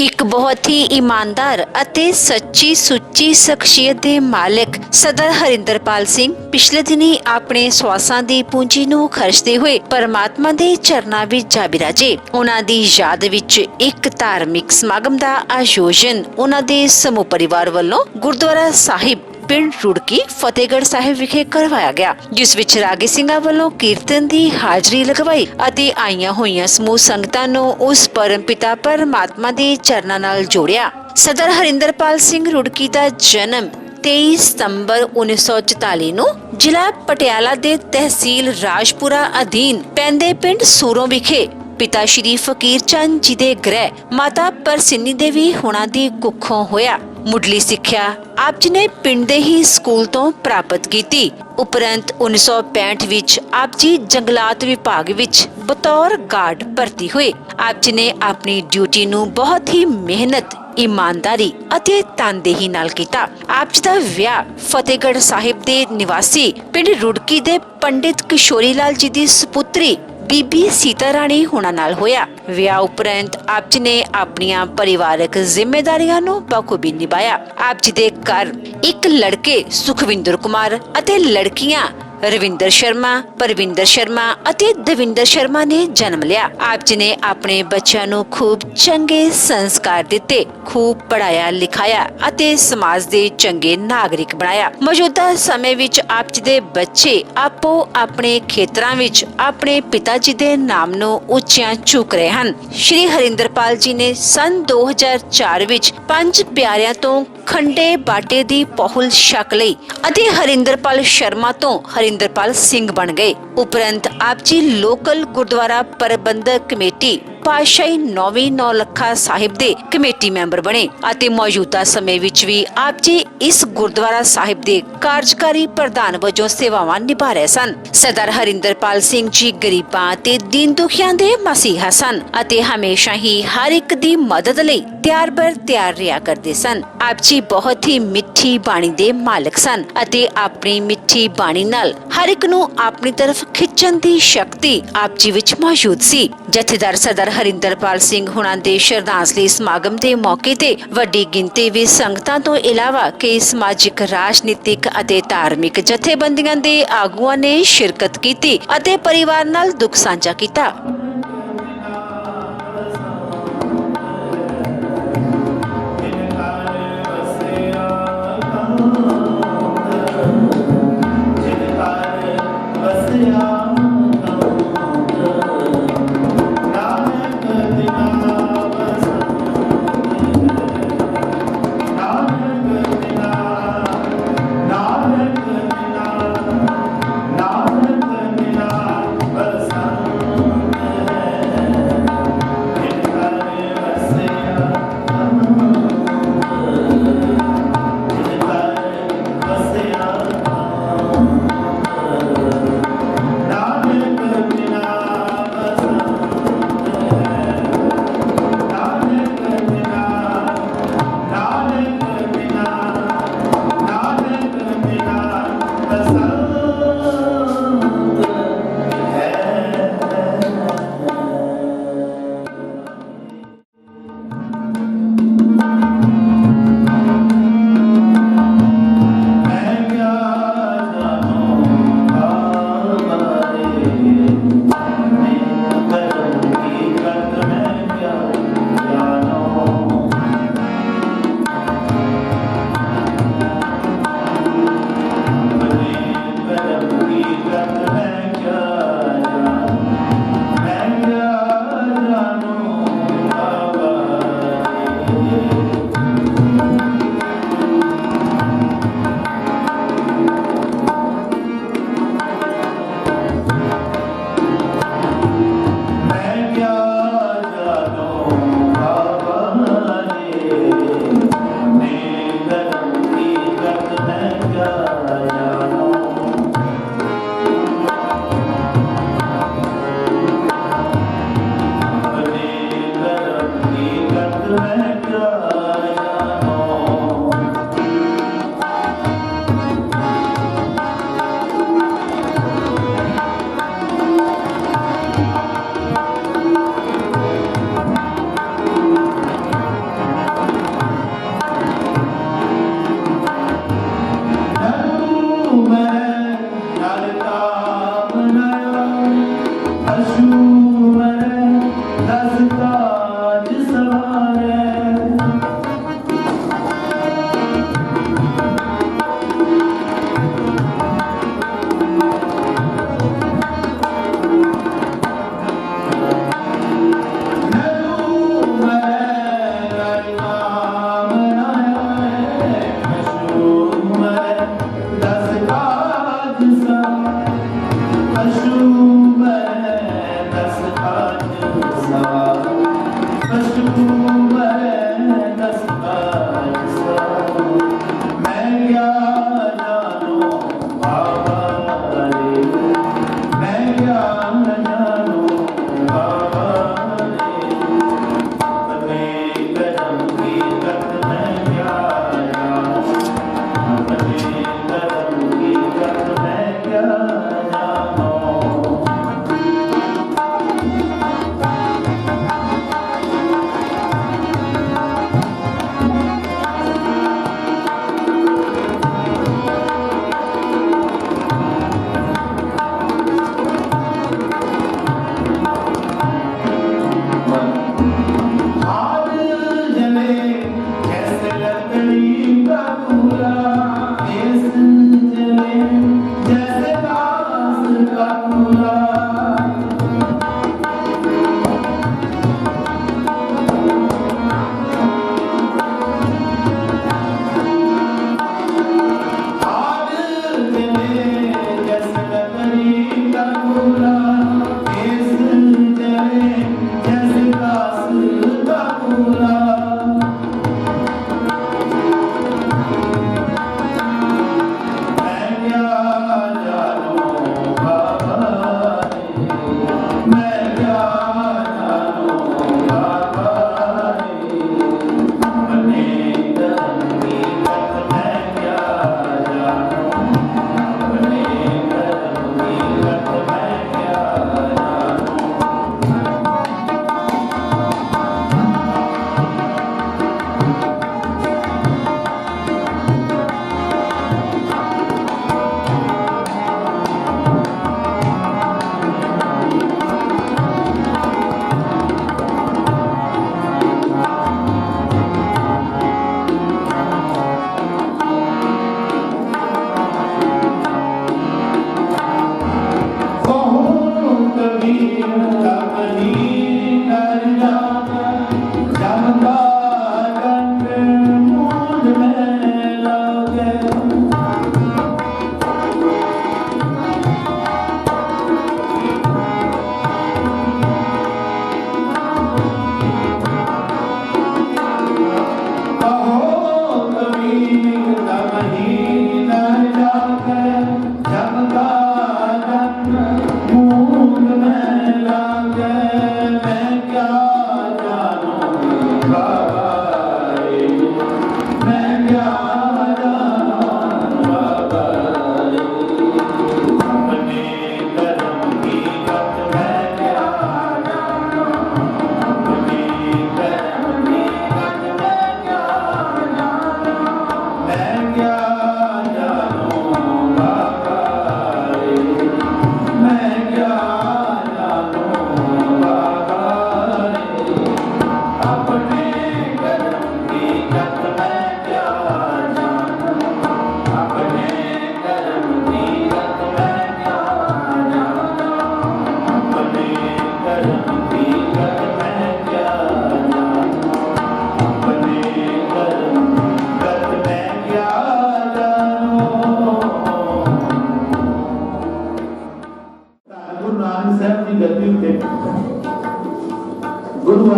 ਇੱਕ ਬਹੁਤ ਹੀ ਇਮਾਨਦਾਰ ਅਤੇ ਸੱਚੀ ਸੁੱਚੀ ਸ਼ਖਸੀਅਤ ਦੇ ਮਾਲਕ ਸਰਦਾਰ ਹਰਿੰਦਰਪਾਲ ਸਿੰਘ ਪਿਛਲੇ ਦਿਨੀ ਆਪਣੇ ਸਵਾਸਾਂ ਦੀ ਪੂੰਜੀ ਨੂੰ ਖਰਚਦੇ ਹੋਏ ਪਰਮਾਤਮਾ ਦੇ ਚਰਨਾਂ ਵਿੱਚ ਜਾ ਬਿਰਾਜੇ। ਉਹਨਾਂ ਦੀ ਯਾਦ ਵਿੱਚ ਇੱਕ ਧਾਰਮਿਕ ਸਮਾਗਮ ਦਾ ਆਯੋਜਨ ਉਹਨਾਂ ਦੇ ਸਮੂਹ ਪਰਿਵਾਰ ਵੱਲੋਂ ਗੁਰਦੁਆਰਾ ਸਾਹਿਬ ਪਿੰਡ ਰੁੜਕੀ ਫਤਿਹਗੜ੍ਹ ਸਾਹਿਬ ਵਿਖੇ ਕਰਵਾਇਆ ਗਿਆ, ਜਿਸ ਵਿੱਚ ਰਾਗੀ ਸਿੰਘਾਂ ਵੱਲੋਂ ਕੀਰਤਨ ਦੀ ਹਾਜ਼ਰੀ ਲਗਵਾਈ ਅਤੇ ਆਈਆਂ ਹੋਈਆਂ ਸਮੂਹ ਸੰਗਤਾਂ ਨੂੰ ਉਸ ਪਰਮ ਪਿਤਾ ਪਰਮਾਤਮਾ ਦੇ ਚਰਨਾਂ ਨਾਲ ਜੋੜਿਆ। ਸਰਦਾਰ ਹਰਿੰਦਰਪਾਲ ਸਿੰਘ ਰੁੜਕੀ ਦਾ ਜਨਮ 23 ਸਤੰਬਰ 1944 ਨੂੰ ਜ਼ਿਲ੍ਹਾ ਪਟਿਆਲਾ ਦੇ ਤਹਿਸੀਲ ਰਾਜਪੁਰਾ ਅਧੀਨ ਪੈਂਦੇ ਪਿੰਡ ਸੂਰੋਂ ਵਿਖੇ ਪਿਤਾ ਸ਼੍ਰੀ ਫਕੀਰ ਚੰਦ ਜੀ ਦੇ ਗ੍ਰਹਿ ਮਾਤਾ ਪਰਸਿੰਨੀ ਦੇਵੀ ਹੋਣਾ ਦੀ ਕੁੱਖੋਂ ਹੋਇਆ। ਮੁੱਢਲੀ ਸਿੱਖਿਆ ਆਪ ਜੀ ਨੇ ਪਿੰਡ ਦੇ ਹੀ ਸਕੂਲ ਤੋਂ ਪ੍ਰਾਪਤ ਕੀਤੀ। ਉਪਰੰਤ 1965 ਵਿੱਚ ਆਪ ਜੀ ਜੰਗਲਾਤ ਵਿਭਾਗ ਵਿੱਚ ਬਤੌਰ ਗਾਰਡ ਭਰਤੀ ਹੋਏ। ਆਪ ਜੀ ਨੇ ਆਪਣੀ ਡਿਊਟੀ ਨੂੰ ਬਹੁਤ ਹੀ ਮਿਹਨਤ, ਇਮਾਨਦਾਰੀ ਅਤੇ ਤਨਦੇਹੀ ਨਾਲ ਕੀਤਾ। ਆਪ ਜੀ ਦਾ ਵਿਆਹ ਫਤਿਹਗੜ੍ਹ ਸਾਹਿਬ ਦੇ ਨਿਵਾਸੀ ਪਿੰਡ ਰੁੜਕੀ ਦੇ ਪੰਡਿਤ ਕਿਸ਼ੋਰੀ ਲਾਲ ਜੀ ਦੀ ਸੁਪੁੱਤਰੀ ਬੀਬੀ ਸੀਤਾ ਰਾਣੀ ਹੋਣਾ ਨਾਲ ਹੋਇਆ। ਵਿਆਹ ਉਪਰੰਤ ਆਪ ਜੀ ਨੇ ਆਪਣੀਆਂ ਪਰਿਵਾਰਕ ਜ਼ਿੰਮੇਵਾਰੀਆਂ ਨੂੰ ਬਖੂਬੀ ਨਿਭਾਇਆ। ਆਪ ਜੀ ਦੇ ਘਰ ਇੱਕ ਲੜਕੇ ਸੁਖਵਿੰਦਰ ਕੁਮਾਰ ਅਤੇ ਲੜਕੀਆਂ ਰਵਿੰਦਰ ਸ਼ਰਮਾ, ਪਰਵਿੰਦਰ ਸ਼ਰਮਾ ਅਤੇ ਦਵਿੰਦਰ ਸ਼ਰਮਾ ਨੇ ਜਨਮ ਲਿਆ। ਆਪ ਜੀ ਨੇ ਆਪਣੇ ਬੱਚਿਆਂ ਨੂੰ ਖੂਬ ਚੰਗੇ ਸੰਸਕਾਰ ਦਿੱਤੇ, ਖੂਬ ਪੜਾਇਆ ਲਿਖਾਇਆ ਅਤੇ ਸਮਾਜ ਦੇ ਚੰਗੇ ਨਾਗਰਿਕ ਬਣਾਇਆ। ਮੌਜੂਦਾ ਸਮੇਂ ਵਿੱਚ ਆਪ ਜੀ ਦੇ ਬੱਚੇ ਆਪੋ ਆਪਣੇ ਖੇਤਰਾਂ ਵਿੱਚ ਆਪਣੇ ਪਿਤਾ ਜੀ ਦੇ ਨਾਮ ਨੂੰ ਉੱਚਿਆਂ ਚੁੱਕ ਰਹੇ ਹਨ। ਸ਼੍ਰੀ ਹਰਿੰਦਰਪਾਲ ਜੀ ਨੇ ਸੰਨ 2004 ਵਿੱਚ 5 ਪਿਆਰਿਆਂ ਤੋਂ ਖੰਡੇ ਬਾਟੇ ਦੀ ਪਹੁਲ ਛਕ ਲਈ ਅਤੇ ਹਰਿੰਦਰਪਾਲ ਸ਼ਰਮਾ ਤੋਂ ਹਰਿੰਦਰਪਾਲ ਸਿੰਘ ਬਣ ਗਏ। ਉਪਰੰਤ ਆਪ ਜੀ ਲੋਕਲ ਗੁਰਦੁਆਰਾ ਪ੍ਰਬੰਧਕ ਕਮੇਟੀ ਪਾਤਸ਼ਾਹੀ 9ਵੀਂ ਨੌਲੱਖਾ ਸਾਹਿਬ ਦੇ ਕਮੇਟੀ ਮੈਂਬਰ ਬਣੇ ਅਤੇ ਮੌਜੂਦਾ ਸਮੇਂ ਵਿੱਚ ਵੀ ਆਪ ਜੀ ਇਸ ਗੁਰਦੁਆਰਾ ਸਾਹਿਬ ਦੇ ਕਾਰਜਕਾਰੀ ਪ੍ਰਧਾਨ ਵਜੋਂ ਸੇਵਾਵਾਂ ਨਿਭਾ ਰਹੇ ਸਨ। ਸਰਦਾਰ ਹਰਿੰਦਰਪਾਲ ਸਿੰਘ ਜੀ ਗਰੀਬਾਂ ਤੇ ਦੀਨ ਦੁਖੀਆਂ ਦੇ ਮਸੀਹਾ ਸਨ ਅਤੇ ਹਮੇਸ਼ਾ ਹੀ ਹਰ ਇੱਕ ਦੀ ਮਦਦ ਲਈ ਤਿਆਰ ਬਰ ਤਿਆਰ ਰਿਹਾ ਕਰਦੇ ਸਨ। ਆਪ ਜੀ ਬਹੁਤ ਹੀ ਮਿੱਠੀ ਬਾਣੀ ਦੇ ਮਾਲਕ ਸਨ ਅਤੇ ਆਪਣੀ ਮਿੱਠੀ ਬਾਣੀ ਨਾਲ ਹਰ ਇੱਕ ਨੂੰ ਆਪਣੀ ਤਰਫ ਖਿੱਚਣ ਦੀ ਸ਼ਕਤੀ ਆਪ ਜੀ ਵਿੱਚ ਮੌਜੂਦ ਸੀ। ਜਥੇਦਾਰ ਸਰਦਾਰ ਹਰਿੰਦਰਪਾਲ ਸਿੰਘ ਹੁਣਾਂ ਦੇ ਸ਼ਰਧਾਂਜਲੀ ਸਮਾਗਮ ਦੇ ਮੌਕੇ ਤੇ ਵੱਡੀ ਗਿਣਤੀ ਵਿੱਚ ਸੰਗਤਾਂ ਤੋਂ ਇਲਾਵਾ ਕਈ ਸਮਾਜਿਕ, ਰਾਜਨੀਤਿਕ ਅਤੇ ਧਾਰਮਿਕ ਜਥੇਬੰਦੀਆਂ ਦੇ ਆਗੂਆਂ ਨੇ ਸ਼ਿਰਕਤ ਕੀਤੀ ਅਤੇ ਪਰਿਵਾਰ ਨਾਲ ਦੁੱਖ ਸਾਂਝਾ ਕੀਤਾ।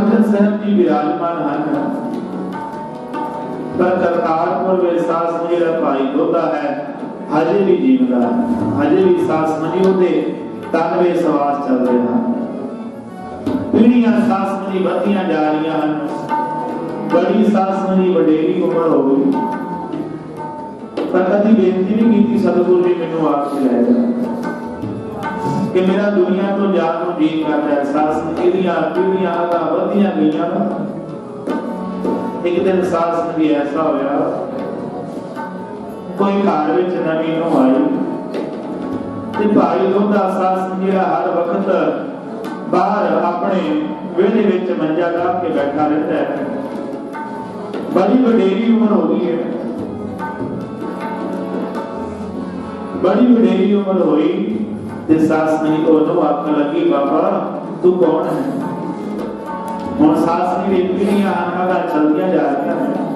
अर्जन साहब जी विराजमान हैं, पर करतारपुर में सास मेरा भाई दोदा है हजे भी जीवदा है, हजे भी सास मनी होते तन में सवास चल रहे हैं। पीढ़ियां सास मनी बढ़तियां जा रही हैं, बड़ी सास मनी वडेरी उम्र हो गई, पर कभी बेनती नहीं की सतगुरु जी मैनू आके लै जा कि मेरा दुनिया तो जान को जी करता है। सास पीढ़ियां आगा बढ़तियां गईयां। एक दिन सास मनी ऐसा होया, कोई घर विच नवी नूं आई ते भाई दोदा सास मेरा हर वक्त बाहर अपने वेड़े विच मंजा ला के बैठा रहता है। बड़ी वडेरी उम्र हो गई है, बड़ी वडेरी उम्र हुई ते सास मेरी ओनू आखन लगी बाबा तू कौन है। हुण सास मेरी पीढ़ियां आगा चलदियां जा रही हैं।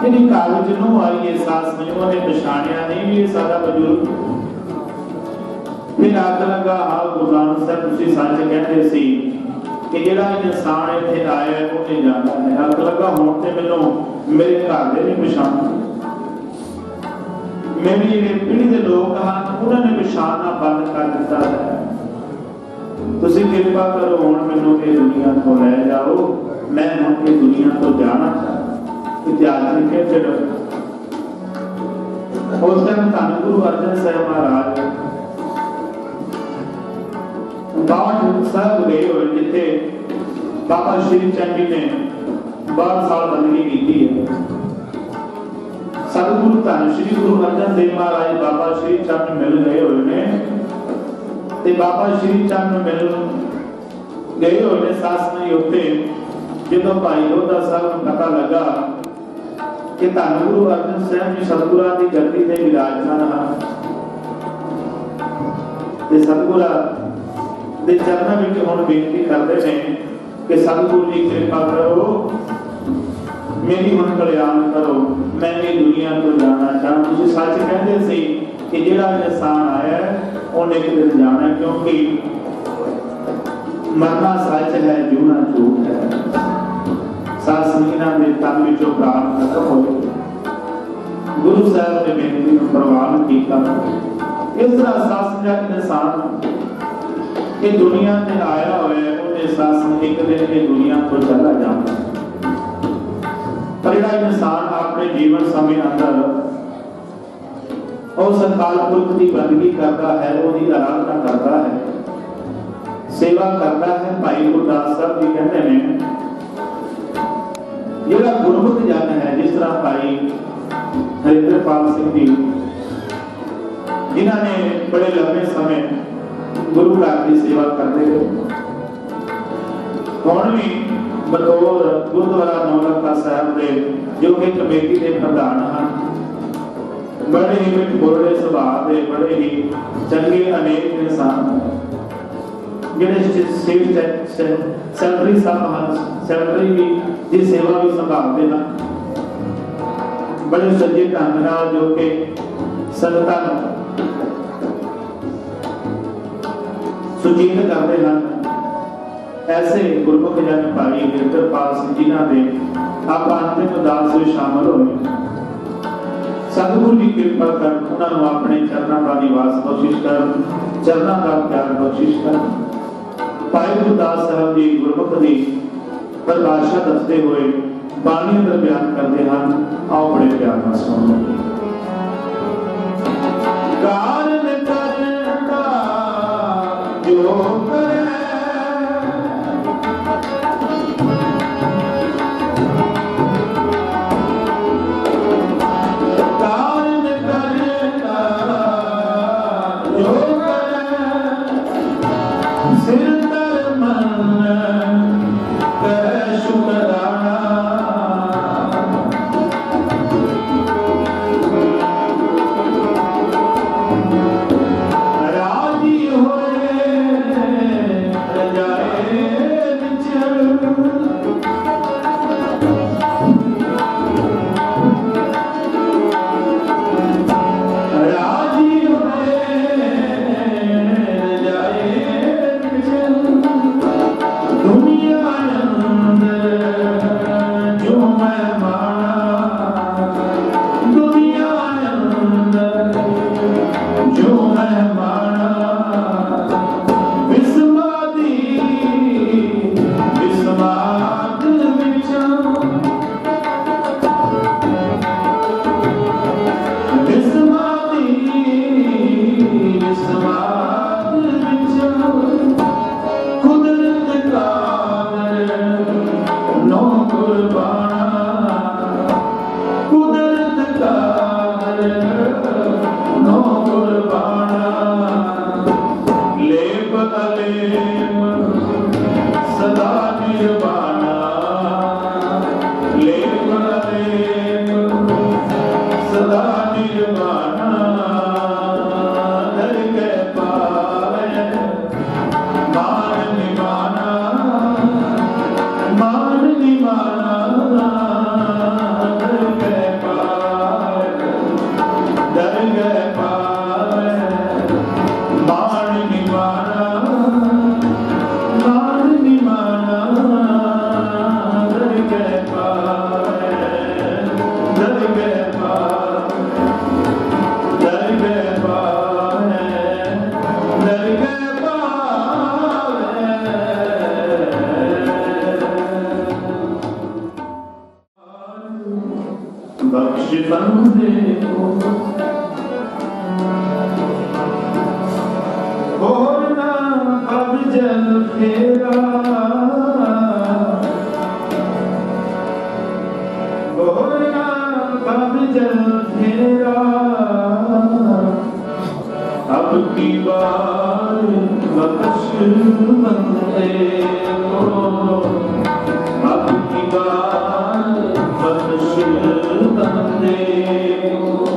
ਜਿਹੜੀ ਘਰ ਵਿੱਚ ਨੂੰ ਆਈ ਇਹ ਸਾਸ ਮੈਨੂੰ ਉਹਨੇ ਪਛਾਣਿਆ ਨਹੀਂ ਵੀ ਇਹ ਸਾਡਾ ਬਜ਼ੁਰਗ। ਫਿਰ ਆਖ ਲੱਗਾ ਹਾਂ ਗੁਰੂ ਨਾਨਕ ਸਾਹਿਬ ਤੁਸੀਂ ਸੱਚ ਕਹਿੰਦੇ ਸੀ ਕਿ ਜਿਹੜਾ ਇਨਸਾਨ ਇੱਥੇ ਆਇਆ ਉਹਨੇ ਜਾਣਾ ਹੈ। ਆਖ ਲੱਗਾ ਹੁਣ ਤੇ ਮੈਨੂੰ ਮੇਰੇ ਘਰ ਦੇ ਵੀ ਪਛਾਣ, ਮੇਰੀ ਜਿਹੜੇ ਪੀੜ੍ਹੀ ਦੇ ਲੋਕ ਹਨ ਉਹਨਾਂ ਨੇ ਪਛਾਣਨਾ ਬੰਦ ਕਰ ਦਿੱਤਾ ਹੈ। ਤੁਸੀਂ ਕਿਰਪਾ ਕਰੋ ਹੁਣ ਮੈਨੂੰ ਇਹ ਦੁਨੀਆ ਤੋਂ ਲੈ ਜਾਓ, ਮੈਂ ਹੁਣ ਇਹ ਦੁਨੀਆ ਤੋਂ ਜਾਣਾ ਚਾਹੁੰਦਾ। इतिहास लिखे फिर उस टाइम धन गुरु अर्जन साहब महाराज बावट साहब गए हुए जिथे बाबा श्री चंद जी ने 12 साल बंदगी की है। सतगुरु धन श्री गुरु अर्जन देव महाराज बाबा श्री चंद मिल गए हुए ने ते बाबा श्री चंद मिल गए हुए ने सास में उत्ते जो भाई दोदा साहब को पता लगा कि धन गुरु अर्जन साहब जी सतगुरां दी गद्दी ते विराजमान हैं ते सतगुरां दे चरणां विच हुण बेनती करदे ने कि सतगुरु जी कृपा करो, मेरी हुण कल्याण करो, मैं ये दुनिया तो जाना चाहता। तुसीं सच कहंदे सी कि जिहड़ा इंसान आया उहने एक दिन जाना, क्योंकि मरना सच है जीना झूठ है। सास मीना ने तन विचों प्राण खत्म हो गए। गुरु साहब ने बेनती को प्रवान किया। इस तरह सास का इंसान ये दुनिया में आया हुआ उन्हें सास एक दिन ये दुनिया को चला जाना। पर ਜਿਹੜਾ इंसान अपने जीवन समय अंदर उस अकाल पुरख की बंदगी करता है, उसकी आराधना करता है, सेवा करता है। भाई गुरदास साहब जी कहते हैं ਜਿਹੜਾ ਗੁਰਮੁਖ ਜਨ ਹੈ, जिस तरह भाई हरिंदरपाल सिंह जी जिन्होंने बड़े लंबे समय गुरु घर की सेवा करते हुए हुण भी बतौर गुरुद्वारा नौलखा साहब के जो कि कमेटी के प्रधान हैं, बड़े ही मिठ बोले सुभाव के, बड़े ही चंगे अनेक इंसान जिहड़े सैकटरी साहब हैं, सैकटरी भी जी सेवा भी संभालते हैं, बड़े सज्जे ढंग नाल जो कि संगतां सुचेत करते हैं। ऐसे गुरमुख जन भाई हरिंदरपाल सिंह जिन्हां दे आप अंतिम अरदास में शामिल होए। सतगुरु जी कृपा कर उन्होंने अपने चरणों का निवास बख्शिश कर, चरणों का प्यार बख्शिश कर। भाई गुरदास साहब जी गुरमुख की परिभाषा दसते हुए बाणी अंदर बयान करते हैं, आओ बड़े प्यार नाल सुनो। कारण करना जो करे बख्श बंदे को और ना अब जल फेरा और ना अब जल फेरा अब की बार बख्श बंदे को अब की बार बख्श बंदे को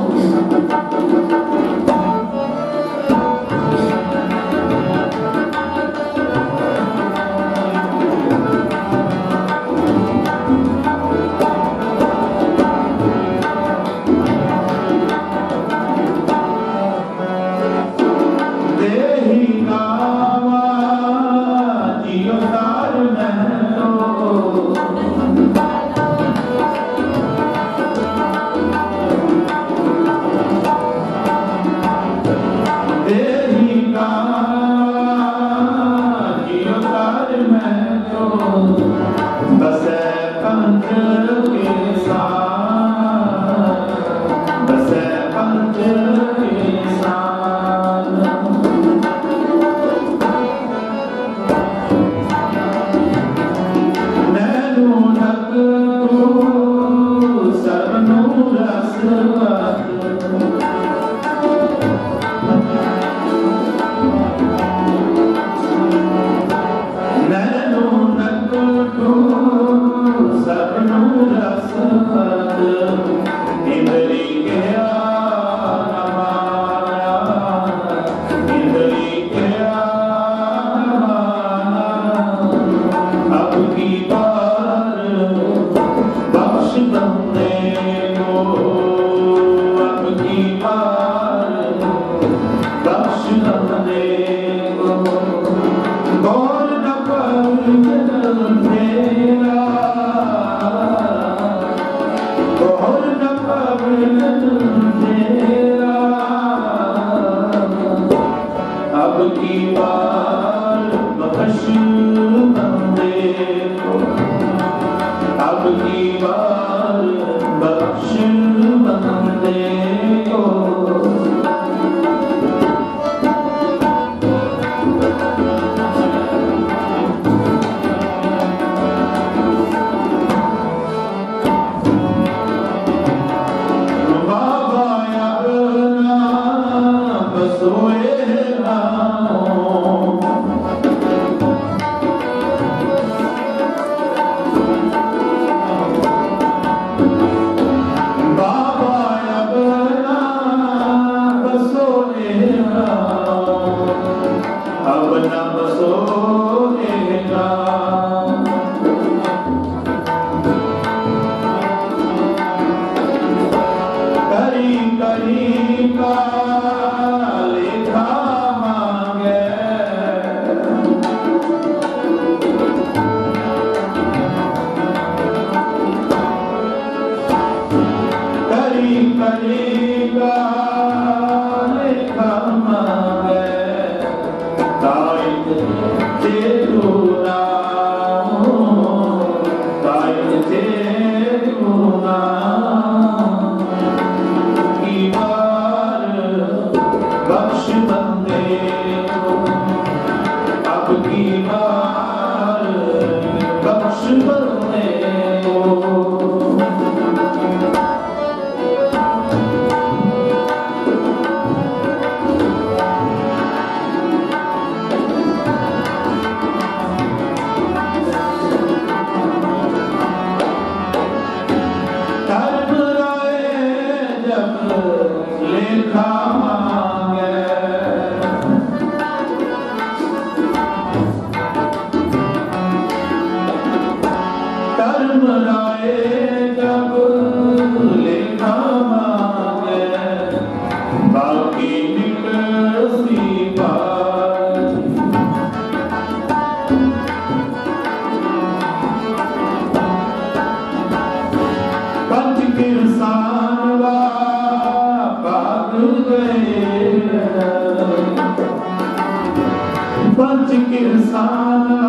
पंच किरसाना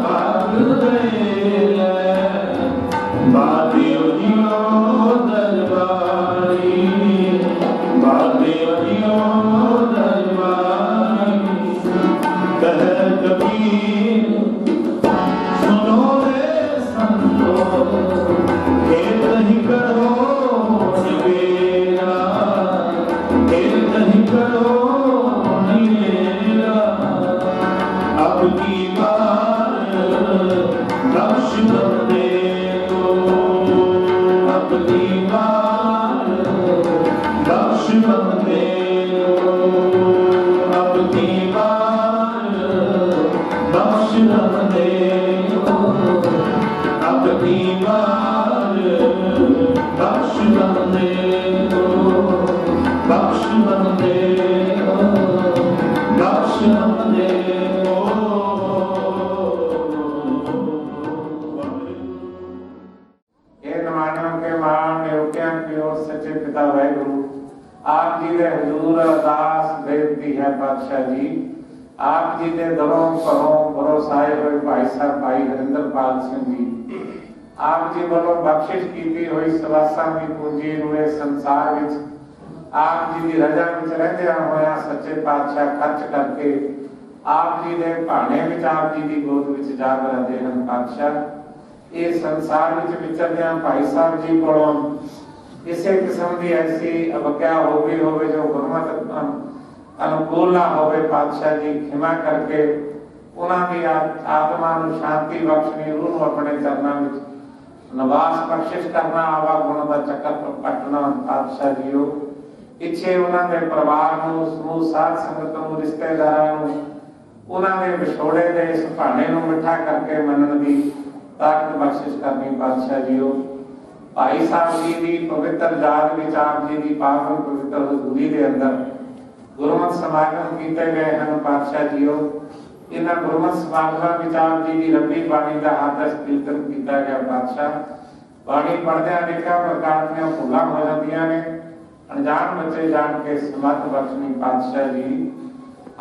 पाग गए बादियों दर बख्श बंदे बख्श बंदे के मान नियुक्तियां की ओर सच्चे पिता वाहिगुरु आप जी दे हजूर अरदास बेनती है पातशाह जी आप जी दे दरों घरों भरोसाए हुए भाई साहब भाई हरिंदरपाल सिंह जी आप जी वालों बख्शिश की हुई सवासां दी पूंजी रूए संसार विच आप जी की रजा विच रहंदियां होया सच्चे पातशाह खर्च करके आप जी दे भाणे विच आप जी की गोद विच जा वरदे हन पातशाह ये संसार विच विचरदियां भाई साहब जी कोलों किसी किस्म की ऐसी अवज्ञा हो गई होवे जो गुरमत अनुकूल ना होवे पातशाह जी खिमा करके उन्हां दी आत्मा नूं शांति बख्शनी रूह नूं अपने चरनां विच निवास बख्शिश करना आवागुण दा चक्कर पटना पातशाह जीओ इच्छे उन्हां दे परिवार नूं समूह साध संगत नूं रिश्तेदारां नूं उन्हां दे विछोड़े दे इस भाणे नूं मिठा करके मनण दी ताकत बख्शिश करनी पातशाह जीओ भाई साहब जी की पवित्र जात विच आप जी की पावन पवित्र हजूरी दे अंदर गुरमत समागम कीते गए हैं पातशाह जीओ इन्हां गुरमत समागमां विच आप जी की रब्बी बाणी का आदर्श कीर्तन किया गया पातशाह बाणी पढ़दियां अनेकां प्रकार दीयां भुलां हो जांदियां ने अनजान बच्चे जान के समर्थ बख्शनी पातशाह जी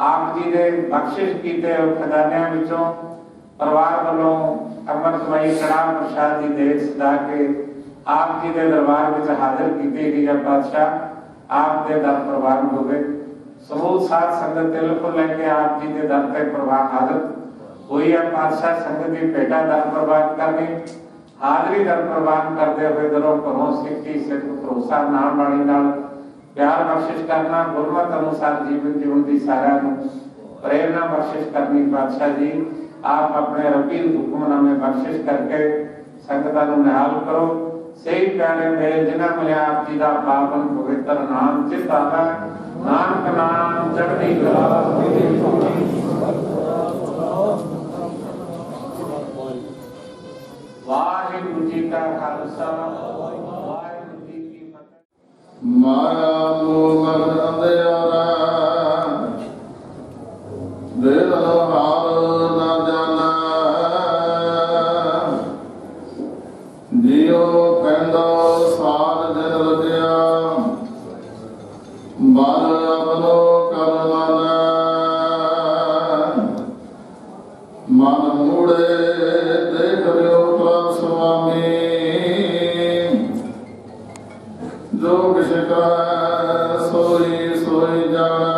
आप जी दे बख्शिश कीते खजानियां विचों परिवार वालों अमृतमयी कड़ा प्रसाद की देख सदा के आप जी के दरबार में हाजिर की गई है पातशाह आप दे दर प्रवान हो गए समूह साथ संगत दिल को लेके आप जी के दर पे प्रवान हाजिर हुई है पातशाह संगत की भेटा दर प्रवान करनी हाजरी दर प्रवान करते हुए दरों घरों सिक्खी सिख भरोसा नाम बाणी नाल प्यार बख्शिश करना गुरमत अनुसार जीवन जीवन की सारा प्रेरणा बख्शिश करनी पातशाह जी आप अपने रबी हुक्मनामे बख्शिश करके संगतां नूं निहाल करो सही प्यारे मेल जिन्हां मिलिया आप जी दा पावन पवित्र नाम चित आवा नानक नाम चढ़दी कला वाहिगुरू जी का खालसा वाहिगुरू जी की फतेह माया मोह मगन अंधियारा वेद हार न जाना जियो कहंदो सार जिन रजिया बाल अपनो कर माना मन मूड़े देख लियो प्रभ स्वामी जो किस का सोई सोई जाना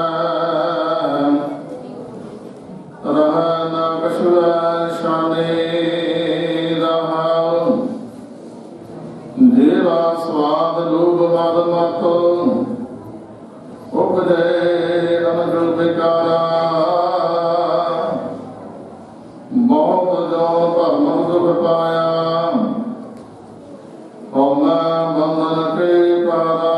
रहना कछुआ शाने रहाओ जेवा स्वाद लोभ मद मत उपजे अनजो विकारा बहुत जो भरम दुख पाया होना बंधन के पारा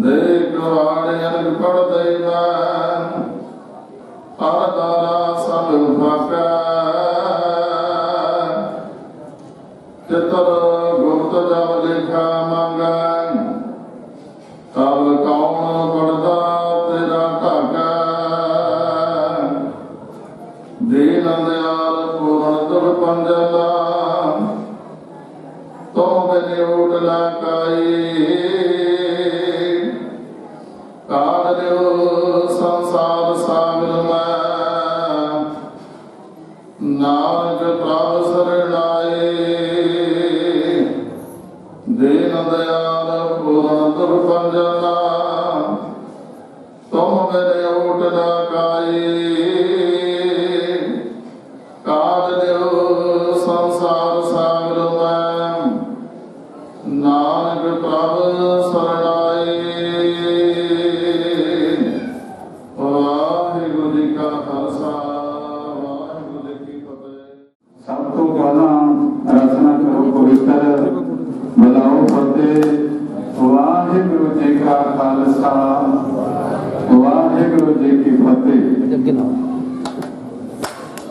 देख वाड़े अनक पड़ देवा अरदारा सब फाका चित्र गुप्त जब लिखा मांगा तब कौन पड़ता तेरा काका दीन दयाल पूर्ण दुख पंजला तो मैंने उठला काई काल संसार सागर में नानक प्रभ शरणाए दीन दयाल पूर्ण दुख पंजना तुम मेरे उठना काई काल संसार सागर में नानक प्रभ शरणाए वाहिगुरू जी का खालसा वाहिगुरू जी की फतेह। सब तो पहला रचना करो पवित्र बुलाओ फतेह वाहिगुरू जी का खालसा वाहिगुरू जी की फतेह।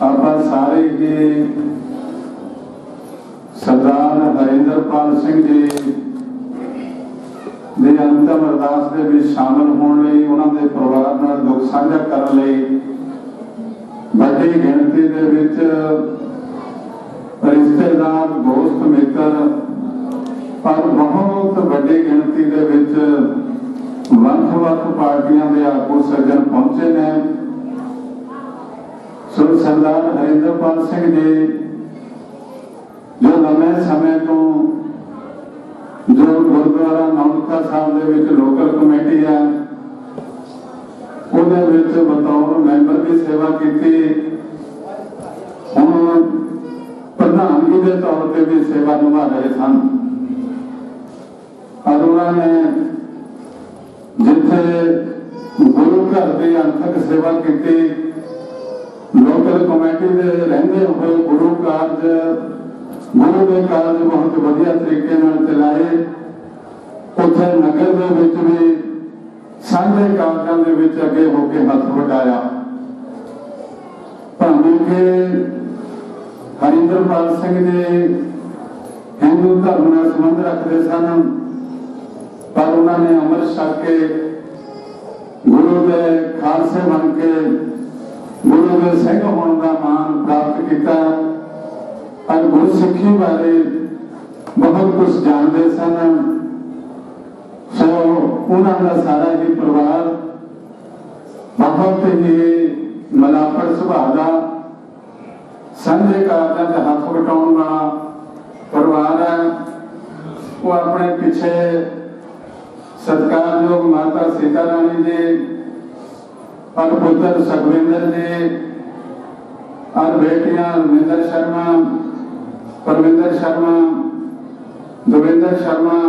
आप सारे जी सरदार हरिंदरपाल सिंह जी ਦੇ ਅੰਤਮ ਅਰਦਾਸ ਦੇ ਵਿੱਚ ਸ਼ਾਮਲ ਹੋਣ ਲਈ, ਉਹਨਾਂ ਦੇ ਪਰਿਵਾਰ ਨਾਲ ਦੁੱਖ ਸਾਂਝਾ ਕਰਨ ਲਈ ਵੱਡੀ ਗਿਣਤੀ ਦੇ ਵਿੱਚ ਰਿਸ਼ਤੇਦਾਰ, ਦੋਸਤ, ਮਿੱਤਰ, ਪਰ ਬਹੁਤ ਵੱਡੀ ਗਿਣਤੀ ਦੇ ਵਿੱਚ ਵੱਖ-ਵੱਖ ਪਾਰਟੀਆਂ ਦੇ ਆਗੂ ਸੱਜਣ ਪਹੁੰਚੇ ਨੇ। ਸੋ ਸਰਦਾਰ ਹਰਿੰਦਰਪਾਲ ਸਿੰਘ ਜੀ ਜੋ ਲੰਮੇ ਸਮੇਂ ਤੋਂ ਜੋ ਗੁਰਦੁਆਰਾ ਨੌਲਖਾ ਸਾਹਿਬ ਦੇ ਵਿੱਚ ਲੋਕਲ ਕਮੇਟੀ ਹੈ ਉਹਦੇ ਵਿੱਚ ਬਤੌਰ ਮੈਂਬਰ ਵੀ ਸੇਵਾ ਕੀਤੀ, ਹੁਣ ਪ੍ਰਧਾਨਗੀ ਦੇ ਤੌਰ ਤੇ ਵੀ ਸੇਵਾ ਨਿਭਾ ਰਹੇ ਸਨ। ਔਰ ਉਹਨਾਂ ਨੇ ਜਿੱਥੇ ਗੁਰੂ ਘਰ ਦੀ ਅੰਤਕ ਸੇਵਾ ਕੀਤੀ, ਲੋਕਲ ਕਮੇਟੀ ਦੇ ਰਹਿੰਦੇ ਹੋਏ ਗੁਰੂ ਦੇ ਕਾਰਜ ਬਹੁਤ ਵਧੀਆ ਤਰੀਕੇ ਨਾਲ ਚਲਾਏ। ਉੱਥੇ ਨਗਰ ਦੇ ਵਿੱਚ ਵੀ ਸਾਂਝੇ ਕਾਰਜਾਂ ਦੇ ਵਿੱਚ ਅੱਗੇ ਹੋ ਕੇ ਹੱਥ ਵਟਾਇਆ। ਭਾਵੇਂ ਕਿ ਹਰਿੰਦਰਪਾਲ ਸਿੰਘ ਜੀ ਹਿੰਦੂ ਧਰਮ ਨਾਲ ਸੰਬੰਧ ਰੱਖਦੇ ਸਨ, ਪਰ ਉਹਨਾਂ ਨੇ ਅੰਮ੍ਰਿਤ ਛਕ ਕੇ ਗੁਰੂ ਦੇ ਖਾਲਸੇ ਬਣ ਕੇ ਗੁਰੂ ਦੇ ਸਿੰਘ ਹੋਣ ਦਾ ਮਾਣ ਪ੍ਰਾਪਤ ਕੀਤਾ और गुरसिक्खी बारे बहुत कुछ जानते सन। सो उन्होंने सारा ही परिवार बहुत ही मलापड़ सुभाव का सांझे कारजां च हथ वटाउण वाला परिवार है। वो अपने पिछे सत्कारयोग माता सीता रानी जी और पुत्र सुखविंदर जी और बेटियां रविंदर शर्मा, परविंदर शर्मा, देविंदर शर्मा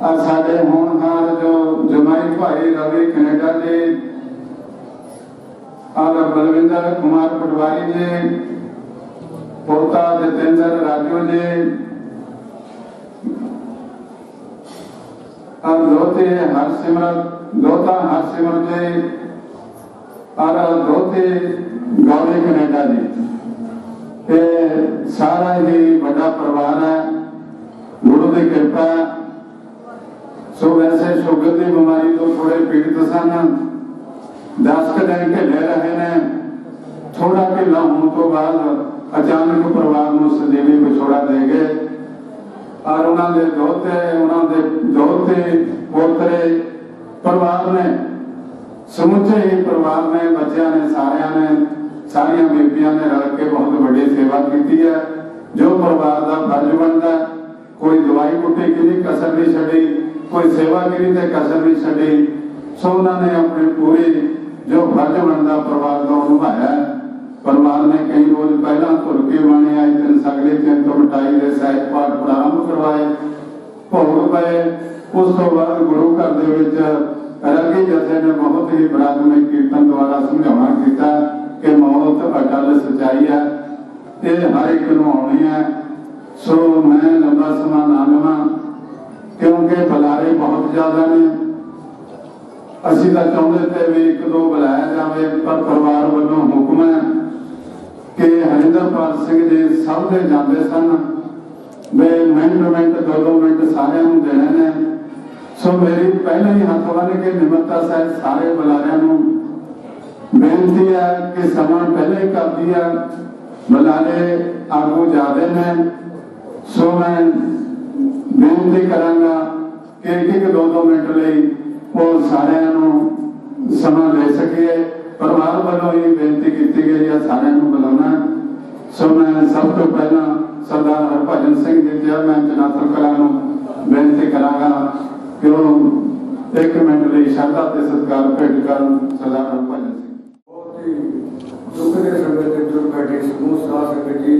और साडे होनहार जो जमाई भाई रवि कनेडा जी और बलविंदर कुमार पटवारी जी, पोता जितेंद्र राजू जी और दोता हरसिमरत जी और दोती गौरी कनेडा जी। ये सारा ही बड़ा परिवार है, गुरु की कृपा। सो वैसे शुगर की बीमारी तो थोड़े पीड़ित सन, 10 दिन ढिले रहे ने। थोड़ा ढिला होने तो बाद अचानक परिवार को सजीवी विछोड़ा दे गए और उन्होंने दोते पोतरे परिवार ने समुचे ही परिवार ने बच्चों ने सारिया बीबियां ने रल के बहुत बड़ी सेवा की है। जो परिवार का फर्ज बनता, कोई दवाई बूटी की नहीं कसर नहीं छड़ी, कोई सेवागिरी से कसर नहीं छड़ी। सो उन्होंने अपनी पूरी जो फर्ज बनता परिवार का निभाया। परिवार ने कई रोज पहला तुरकी बाणी आई, 3 सगले 3 तो मिटाई के सहज पाठ प्रारंभ करवाए, भोग पाए। उस तो बाद गुरु घर के रंगी जथे ने बहुत ही बरादमय कीर्तन द्वारा समझाना किया कि मौत अटल सच्चाई है, ये हर एक नूं आउणी है। सो मैं लंबा समा ना लवां क्योंकि बुलारे बहुत ज्यादा ने। असीं तां चाहुंदे ते भी 1-2 बुलाया जाए, पर परिवार वालों हुक्म है कि हरिंदरपाल सिंह जी सब दे जांदे सन, वे मिनट 2 मिनट सारिਆਂ ਨੂੰ देने ने। सो मेरी पहले ही हाथ बन के निमरता साहब सारे बुलारियां नूं बेनती है कि समा पहले ही कर दिया, बुलारे आगू जाते हैं। सो मैं बेनती करांगा कि 1-2 मिनट ਲਈ ਉਹ ਸਾਰਿਆਂ ਨੂੰ ਸਮਾਂ ਦੇ ਸਕੀਏ। परिवार वालों ही बेनती की गई है सारे बुलाना। सो मैं सब तो पहला सरदार हरभजन सिंह जी चेयरमैन चनाथल कला बेनती करांगा कि 1 मिनट ਲਈ श्रद्धा ते सत्कार भेंट ਕਰਨ सरदार हरभजन सिंह। बहुत ही दुख के समय के जुड़ बैठे समूह साथ संगत जी,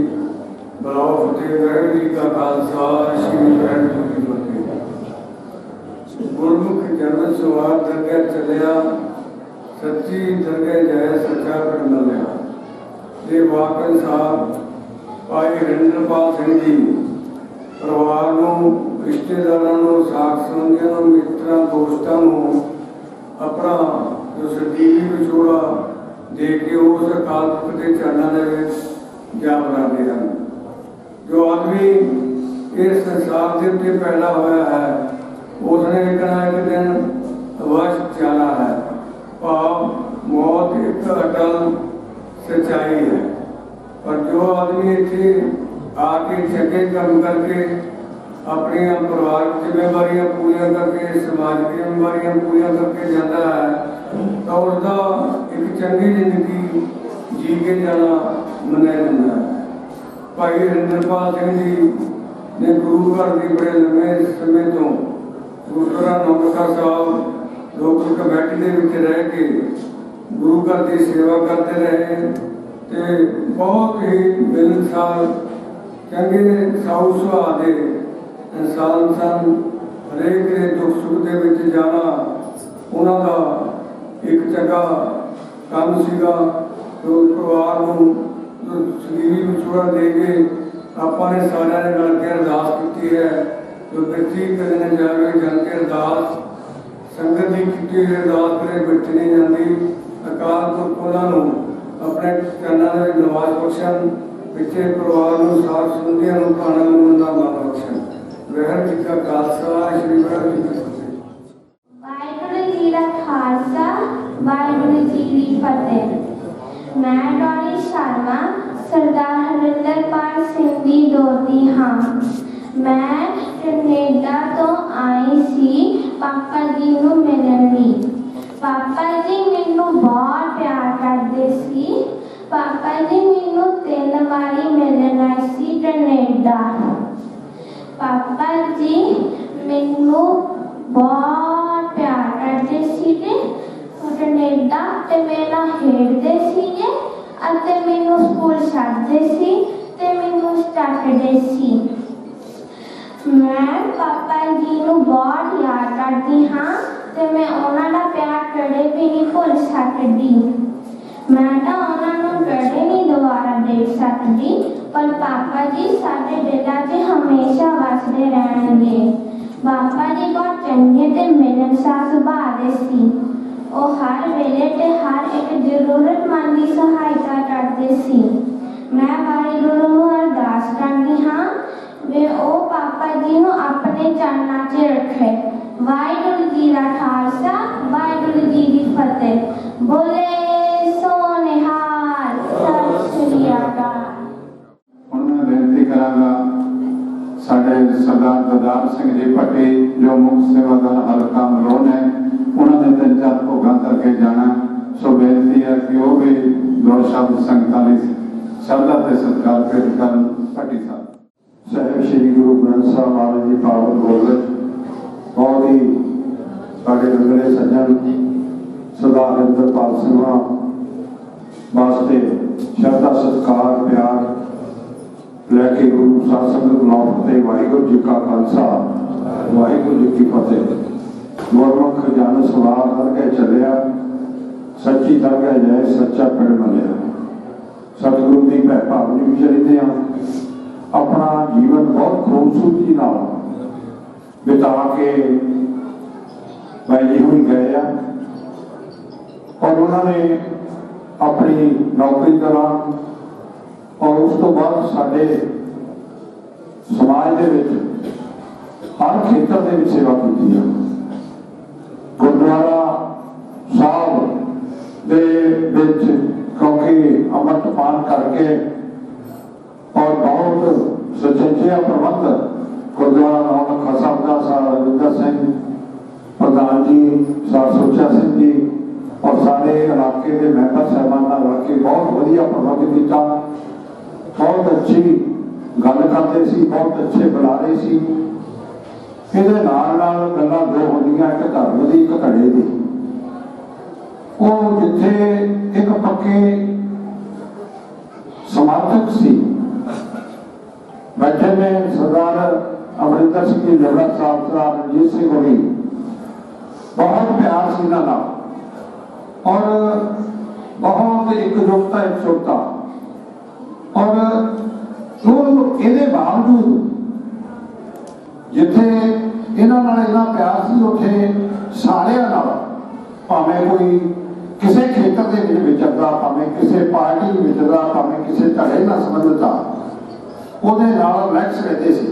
बुलाओ फतेह वाहिगुरू जी का खालसा, श्री वाहिगुरू जी की फतेह। गुरमुख जन्म सवार दरगाह चलिया, सच्ची दरगाह जाए सच्चा पिंड मिलिया। ये वाकई साहब भाई हरिंदरपाल सिंह जी परिवार नूं, रिश्तेदारों नूं, साथ संबंधियों नूं, मित्रों दोस्तों नूं अपना जो सजीवी विछोड़ा दे के उस अकाल पुरख के चरणों में जा बनाते हैं। जो आदमी इस संसार के उत्ते पैदा होया है उसने कहना एक दिन अवश्य जाना है। पाप मौत एक अटल सच्चाई है, पर जो आदमी इतने आके चंगे काम करके अपनी परिवार की जिम्मेवारियां पूरी करके समाज की जिम्मेवारियां पूरी करके जाता है तो उसका एक चंगी जिंदगी जी के जाना मनाया जाता है। भाई हरिंदरपाल सिंह जी ने गुरु घर की बड़े लंबे समय तो गुरुद्वारा नौलखा साहब लोक कमेटी के विच रह के गुरु घर की सेवा करते रहे ते बहुत ही मिलनसार चंगे साऊ सुभाव के इंसान सन। हरेक के दुख सुख के विच जाना उन्हां दा एक चंगा काम सीगा। तो परिवार नूं सलीबी विछोड़ा दे के आपां ने सारिਆਂ ने मिल के अरदास की है। जो व्यक्ति कदे जावे जल के अरदास संगत की की अरदास करे बिठ नहीं जाती। अकाल पुरख उन्हां नूं अपने चरणों में नवाज बख्शन, पिछले परिवार नूं साथ संबंधियों नूं खाना मंदा मान बख्शन। वाहिगुरू जी का खालसा श्री वाहिगुरू जी की फतेह। वाहिगुरू जी का खालसा वाहिगुरू जी की फतेह। मैं डॉली शर्मा सरदार हरिंदरपाल सिंह की दोती हाँ। मैं कनेडा तो आई सी पापा जी नूं मिलण लई। पापा जी मैनू बहुत प्यार करते सी। पापा जी मैनू 3 वारी मिलण आए सी कनेडा। पापा जी मैनू बहुत प्यार करते सी कनेडा ते मेरा खेडते सीगे अते मैनू स्कूल छड्डदे सी ते मैनू स्टार्टदे सी। मैं पापा जी नू बहुत याद करती हाँ ते मैं उन्हां दा प्यार कदे भी नहीं भुल सकदी। मैं तो उन्हां नू कदे नहीं दोबारा देख सकदी, पर पापा जी साडे दिलां 'च हमेशा वसदे रहणगे। पापा जी बहुत चंगे ते मिलनसार सुभाਅ दे सी। ਉਹ हर वेले ते हर एक जरूरतमंद की सहायता करते सी। मैं वाहिगुरू नूं अरदास करदी हाँ वे ओ पापा जी नूं अपने चरनां 'च रखे। वाहिगुरू जी का खालसा वाहिगुरू जी की फतेह। बोले सो निहाल सत श्री अकाल। ਹੁਣ ਮੈਂ ਬੇਨਤੀ ਕਰਾਂਗਾ ਸਾਡੇ ਸਰਦਾਰ ਦਦਾਰ ਸਿੰਘ ਜੀ ਭੱਟੀ ਜੋ ਮੁੱਖ ਸੇਵਾਦਾਰ ਹਲਕਾ ਮਲੋਨ ਹੈ ਉਹਨਾਂ ਨੇ 3-4 ਭੋਗਾਂ ਕਰਕੇ ਜਾਣਾ। ਸੋ ਬੇਨਤੀ ਹੈ ਕਿ ਉਹ ਵੀ 2 ਸ਼ਬਦ ਸੰਗਤਾਂ ਲਈ ਸ਼ਬਦਾਂ ਤੇ ਸਤਿਕਾਰ ਭੇਟ ਕਰਨ। ਭੱਟੀ ਸਾਹਿਬ ਸਾਹਿਬ ਸ੍ਰੀ ਗੁਰੂ ਗ੍ਰੰਥ ਸਾਹਿਬ ਮਹਾਰਾਜ ਜੀ ਪਾਵਨ ਗੁਰਮਤਿ ਬਹੁਤ ਹੀ ਸਾਡੇ ਰੰਗਲੇ ਸੱਜਣ ਸਰਦਾਰ ਹਰਿੰਦਰਪਾਲ ਸਿੰਘ ਵਾਸਤੇ ਸ਼ਰਧਾ ਸਤਿਕਾਰ ਪਿਆਰ ਲੈ ਕੇ ਗੁਰੂ ਸਾਹਿਬ ਸੰਗਤ ਬੁਲਾਉਣ ਤੇ ਵਾਹਿਗੁਰੂ ਜੀ ਕਾ ਖਾਲਸਾ ਵਾਹਿਗੁਰੂ ਜੀ ਕੀ ਫਤਿਹ। ਗੁਰਮੁਖ ਜਨ ਸਵਾਰ ਕਰਕੇ ਚੱਲਿਆ ਸੱਚੀ ਦਰਗਾਹ ਜੈ ਸੱਚਾ ਪਿੰਡ ਮੰਨਿਆ। ਸਤਿਗੁਰੂ ਦੀ ਭੈ ਭਾਵਨੀ ਵਿੱਚ ਰਹਿੰਦੇ ਹਾਂ। अपना जीवन बहुत खूबसूरती नाल बिता के भाई जी हुई गए और उन्होंने अपनी नौकरी दौरान और उस तो बाद साडे समाज दे विच हर खेतर दे विच सेवा की है। गुरुद्वारा साहब दे विच क्योंकि अमृत पान करके और बहुत सुचेजा प्रबंध गुरुद्वारा नौलखा साहब का सर रविंदर सिंह प्रधान जी सर सुचा सिंह जी और सारे इलाके के मैंबर साहबान रल के बहुत वधिया प्रबंध किया। बहुत अच्छी गल करते सी, बहुत अच्छे बुलारे सी। ਇਹਦੇ ਨਾਲ ਗੱਲਾਂ ਦੋ ਹੁੰਦੀਆਂ, ਇੱਕ ਧਰਮ ਦੀ ਇੱਕ ਘੜੇ ਦੀ। ਉਹ ਜਿੱਥੇ ਇੱਕ ਪੱਕੇ समर्थक सी बैठे में सरदार अमरिंदर सिंह जी लवड़ा साहब, सरदार रणजीत सिंह होगी, बहुत प्यार सी ना और बहुत एकजुटता एकजुटता। और तो ये बावजूद जिथे इन्होंने प्यार सी उथे सारिया भावें कोई किसी खेतर के विचरता, भावें किसी पार्टी विचरता, भावें किसी धड़े नाल संबंधित आ, उहदे नाल रिलैक्स रहते सी।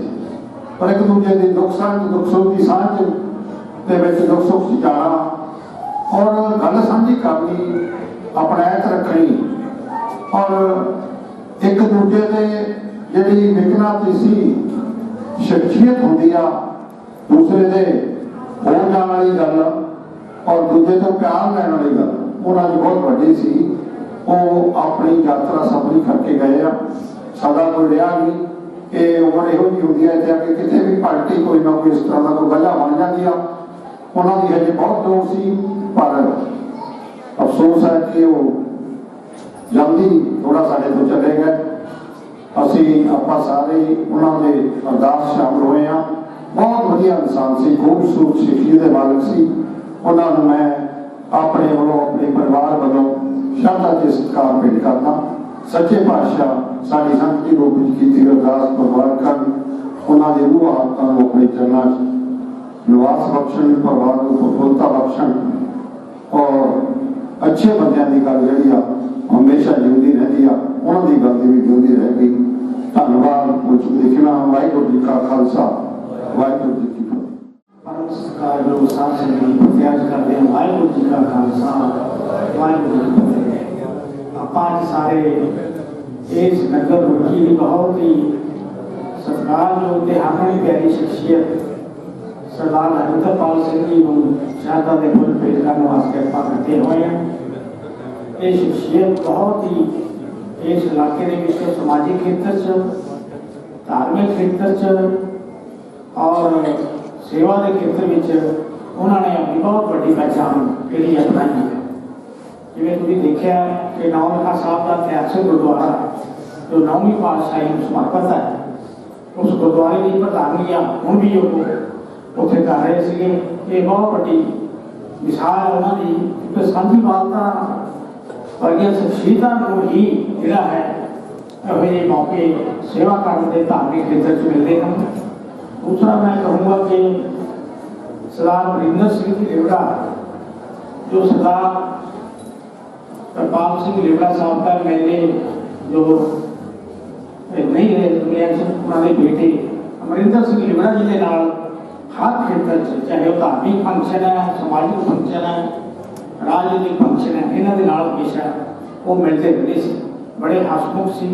पर एक दूजे की दुख सांझ दुख सुख की सांझ ਦੇ ਵਿੱਚ ਦੁੱਖ ਸੁੱਖ 'ਚ ਜਾਣਾ ਔਰ ਗੱਲ ਸਾਂਝੀ ਕਰਨੀ, ਅਪਣਾਇਤ ਰੱਖਣੀ ਔਰ ਇੱਕ ਦੂਜੇ ਦੇ ਜਿਹੜੀ ਨਿਕਨਾਤੀਸੀ ਸ਼ਖਸੀਅਤ ਹੁੰਦੀ ਆ, ਦੂਸਰੇ ਦੇ ਹੋ ਜਾਣ ਵਾਲੀ ਗੱਲ ਔਰ ਦੂਜੇ ਤੋਂ ਪਿਆਰ ਲੈਣ ਵਾਲੀ ਗੱਲ ਉਹਨਾਂ ਦੀ ਬਹੁਤ ਵੱਡੀ ਸੀ। ਉਹ ਆਪਣੀ ਯਾਤਰਾ ਸਫਲੀ ਕਰਕੇ ਗਏ ਆ। ਸਾਡਾ ਕੋਈ ਰਿਹਾ ਨਹੀਂ। ਇਹ ਉਮਰ ਇਹੋ ਜਿਹੀ ਹੁੰਦੀ ਹੈ ਤੇ ਆ ਕੇ ਕਿਤੇ ਵੀ ਪਾਰਟੀ ਕੋਈ ਨਾ ਕੋਈ ਇਸ ਤਰ੍ਹਾਂ ਦਾ ਕੋਈ ਗੱਲਾਂ ਬਣ ਜਾਂਦੀ ਆ। ਉਹਨਾਂ ਦੀ ਹਜੇ ਬਹੁਤ ਲੋੜ ਸੀ, ਪਰ ਅਫਸੋਸ ਹੈ ਕਿ ਉਹ ਜਲਦੀ ਥੋੜਾ ਸਾਡੇ ਤੋਂ ਚਲੇ ਗਏ। ਅਸੀਂ ਆਪਾਂ ਸਾਰੇ ਉਹਨਾਂ ਦੇ ਅਰਦਾਸ ਸ਼ਾਮਲ ਹੋਏ ਹਾਂ। ਬਹੁਤ ਵਧੀਆ ਇਨਸਾਨ ਸੀ, ਖੂਬਸੂਰਤ ਸ਼ਖਸੀਅਤ ਦੇ ਮਾਲਕ ਸੀ। ਉਹਨਾਂ ਨੂੰ ਮੈਂ ਆਪਣੇ ਵੱਲੋਂ, ਆਪਣੇ ਪਰਿਵਾਰ ਵੱਲੋਂ ਸ਼ਰਧਾ ਤੇ ਸਤਿਕਾਰ ਭੇਟ ਕਰਦਾ। ਸੱਚੇ ਪਾਤਸ਼ਾਹ ਸਾਡੀ ਸੰਗਤੀ ਰੂਪ ਵਿੱਚ ਕੀਤੀ ਅਰਦਾਸ ਪ੍ਰਵਾਨ ਕਰਨ, ਉਹਨਾਂ ਦੇ ਰੂਹ ਆਤਮਾ ਨੂੰ ਆਪਣੇ ਚਰਨਾਂ 'ਚ ਨਿਵਾਸ ਬਖਸ਼ਣ, ਪਰਿਵਾਰ ਨੂੰ ਪ੍ਰਫੁੱਲਤਾ ਬਖਸ਼ਣ ਔਰ ਅੱਛੇ ਬੰਦਿਆਂ ਦੀ ਗੱਲ ਜਿਹੜੀ ਆ ਹਮੇਸ਼ਾ ਜਿਉਂਦੀ ਰਹਿੰਦੀ ਆ, ਉਹਨਾਂ ਦੀ ਗੱਲ ਦੀ ਵੀ ਜਿਉਂਦੀ ਰਹੇਗੀ। ਧੰਨਵਾਦ। ਕੁਝ ਲਿਖਣਾ। ਵਾਹਿਗੁਰੂ ਜੀ ਕਾ ਖਾਲਸਾ, ਵਾਹਿਗੁਰੂ ਜੀ ਕੀ ਫਤਿਹ। परम सत्कारयोग साथ संगत प्रत्याश करते हैं। वाहिगुरू जी का खालसा, वाहिगुरू जी की फतेह। आप आज सारे इस नगर रुकी बहुत ही सत्कारयोग ते अपनी प्यारी शख्सियत सरदार हरिंदरपाल सिंह जी को शहादत के फुल भेंट करने वास्ते कृपा करते हुए हैं। ये शख्सियत बहुत ही इस इलाके के विच समाजिक खेत्र च, धार्मिक खेत्र च और सेवा के खेत्र में उन्होंने अपनी बहुत बड़ी पहचान जी अपनाई है। जिमें तुम देखा कि नौलखा साहब का ऐतिहासिक गुरुद्वारा जो 9वीं पातशाही को समर्पित है, उस गुरुद्वारे की प्रधानियां हूँ भी उत्थे कर रहे थे। ये बहुत बड़ी मिसाल उन्होंने एक साझी बालता वर्गिया शख्सियतों ही जोड़ा है ये मौके सेवा करने के धार्मिक खेत्र में मिलते हैं। दूसरा मैं कहूँगा कि सरदार वरिंदर सिंह लिबड़ा, जो सरदार कृपाल सिंह लिबड़ा साहब का मेले जो नहीं रहे दुनिया से, उन्होंने बेटे अमरिंदर सिंह लिबड़ा जी के नाल हर खेत्र चाहे वह धार्मिक फंक्शन है, सामाजिक फंक्शन है, राजनीतिक फंक्शन है, इन्होंने नाल हमेशा वो मिलते रहते थे। बड़े हसमुख सी,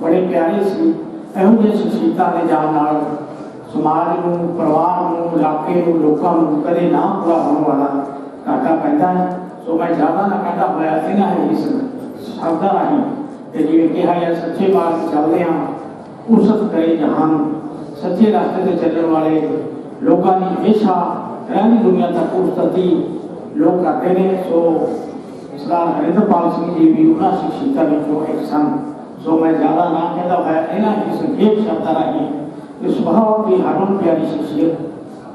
बड़े प्यारे सी। ਇਹੋ ਜਿਹੇ ਸ਼ਖਸੀਅਤਾਂ ਦੇ ਜਾਣ ਨਾਲ समाज को, परिवार को, इलाके को, लोगों को कदे ना पूरा होने वाला घाटा पैदा है। सो मैं ज़्यादा ना कहता हुआ इन्हें इस शब्द राही जिमें कहा है सच्चे मार्ग चलते हैं उसत करे जहान। सच्चे रास्ते से चलने वाले लोगों की हमेशा रहनी दुनिया तक उन्नति लोग करते हैं। सो सरदार हरिंदरपाल सिंह जी भी उन्होंने शख्सियतों में एक सन। सो मैं ज़्यादा ना कहता हुआ इन्हें इस संक्षेप शब्द राही इस बहुत ही हरमन प्यारी शख्सियत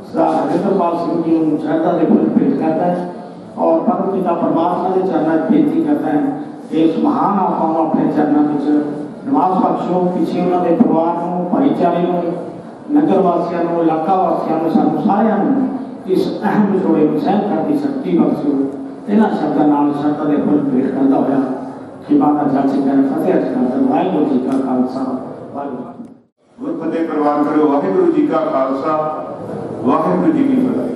सरदार हरिंदरपाल सिंह जी को श्रद्धा के फुल भेंट करता है और परम पिता परमात्मा के चरणों में बेनती करता है कि इस महान आत्मा को अपने चरणों में निवास बख्शो। पीछे उन्होंने परिवार को, भाईचारे को, नगर वासियों को, इलाका वासियों को, सानू सारिਆਂ ਨੂੰ इस अहम विछोड़े को सहन करने की शक्ति बख्शो। इन्होंने शब्दों नाल श्रद्धा के फुल भेंट करता हुआ खिमा का जल सिंह फतेह अर्ज करता। वाहिगुरू जी का खालसा, वाहिगुरू गुर फतेह प्रवान करो। वाहिगुरू जी का खालसा, वाहिगुरू जी की फतेह।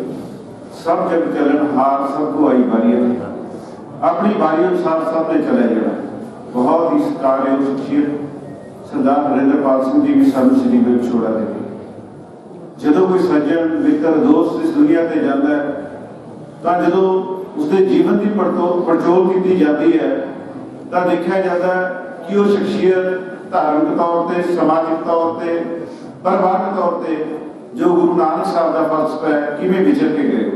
सब जग चलन हार, सबको आई बारी है। अपनी बारी अनुसार सब ने चले जाना। बहुत ही सत्कारयोग शख्सियत सरदार हरिंदरपाल सिंह जी भी सानू श्री गुरु छोड़ा देते। ਜਦੋਂ कोई सज्जन मित्र दोस्त इस दुनिया से जाता है तो जो उसके जीवन की पड़चोल की जाती है तो देखा जाता है कि वह शख्सियत धार्मिक तौर पर, समाजिक तौर पर, परिवारक तौर पर जो गुरु नानक साहब का फलसफा है किमें विचर के गए।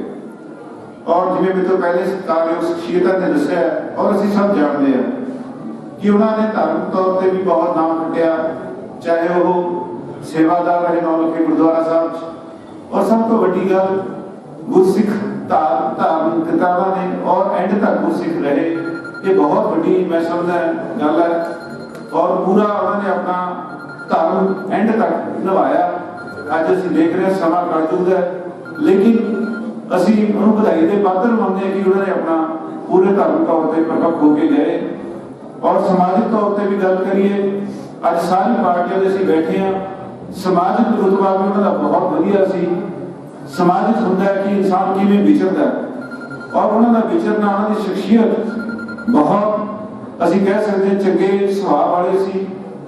और जिमें मैं तो पहले सत्कारयोग शख्सियतों ने दसिया और असीं सब जानते हैं कि उन्होंने धार्मिक तौर पर भी बहुत नाम खटिया, चाहे वो सेवादार रहे नौलखे गुरुद्वारा साहब। और सब तो वड्डी गल गुरसिख धार्मिकतावां ने और एंड तक गुरसिख रहे। ये बहुत वड्डी मैं समझदा गल है और पूरा उन्होंने अपना धर्म एंड तक निभाया। अज असीं देख रहे हैं समा कलयुग है, लेकिन असीं उन्होंने बधाई के पात्र मानते हैं कि उन्होंने अपना पूरे धर्म तौर पर प्रकट होके गए। और समाजिक तौर पर भी गल करिए, अज सारी पार्टियां दे असीं बैठे हैं, समाजिक रुतबा भी उन्होंने बहुत वधिया सी। ਸਮਾਜ ਵਿੱਚ ਹੁੰਦਾ ਹੈ ਕਿ ਇਨਸਾਨ ਕਿਵੇਂ ਵਿਚਰਦਾ ਹੈ ਔਰ ਉਹਨਾਂ ਦਾ ਵਿਚਰਨਾ, ਉਹਨਾਂ ਦੀ ਸ਼ਖਸੀਅਤ ਬਹੁਤ ਅਸੀਂ ਕਹਿ ਸਕਦੇ ਚੰਗੇ ਸੁਭਾਅ ਵਾਲੇ ਸੀ।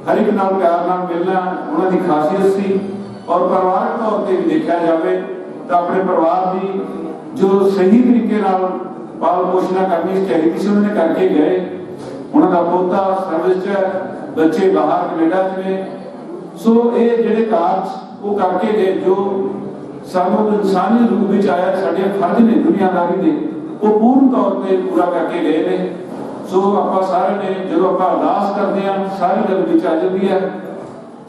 ਹਰ ਇੱਕ ਨਾਲ ਪਿਆਰ ਨਾਲ ਮਿਲਣਾ ਉਹਨਾਂ ਦੀ ਖਾਸੀਅਤ ਸੀ। ਔਰ ਪਰਿਵਾਰਕ ਤੌਰ ਤੇ ਵੀ ਦੇਖਿਆ ਜਾਵੇ ਤਾਂ ਆਪਣੇ ਪਰਿਵਾਰ ਦੀ ਜੋ ਸਹੀ ਤਰੀਕੇ ਨਾਲ ਪਾਲ ਪੋਸ਼ਣਾ ਕਰਨੀ ਚਾਹੀਦੀ ਸੀ ਉਹਨਾਂ ਨੇ ਕਰਕੇ ਗਏ। ਉਹਨਾਂ ਦਾ ਪੋਤਾ ਸਰਵਿਸ 'ਚ ਹੈ, ਬੱਚੇ ਬਾਹਰ ਕੈਨੇਡਾ 'ਚ ਨੇ। ਸੋ ਇਹ ਜਿਹੜੇ ਕਾਰਜ ਉਹ ਕਰਕੇ ਗਏ ਜੋ ਸਾਨੂੰ ਇਨਸਾਨੀ ਰੂਪ ਵਿੱਚ ਆਇਆ ਸਾਡੇ ਫਰਜ਼ ਨੇ ਦੁਨੀਆਦਾਰੀ ਦੇ, ਉਹ ਪੂਰਨ ਤੌਰ ਤੇ ਪੂਰਾ ਕਰਕੇ ਗਏ ਨੇ। ਸੋ ਆਪਾਂ ਸਾਰੇ ਨੇ ਜਦੋਂ ਆਪਾਂ ਅਰਦਾਸ ਕਰਦੇ ਹਾਂ ਸਾਰੀ ਗੱਲ ਵਿੱਚ ਆ ਜਾਂਦੀ ਹੈ।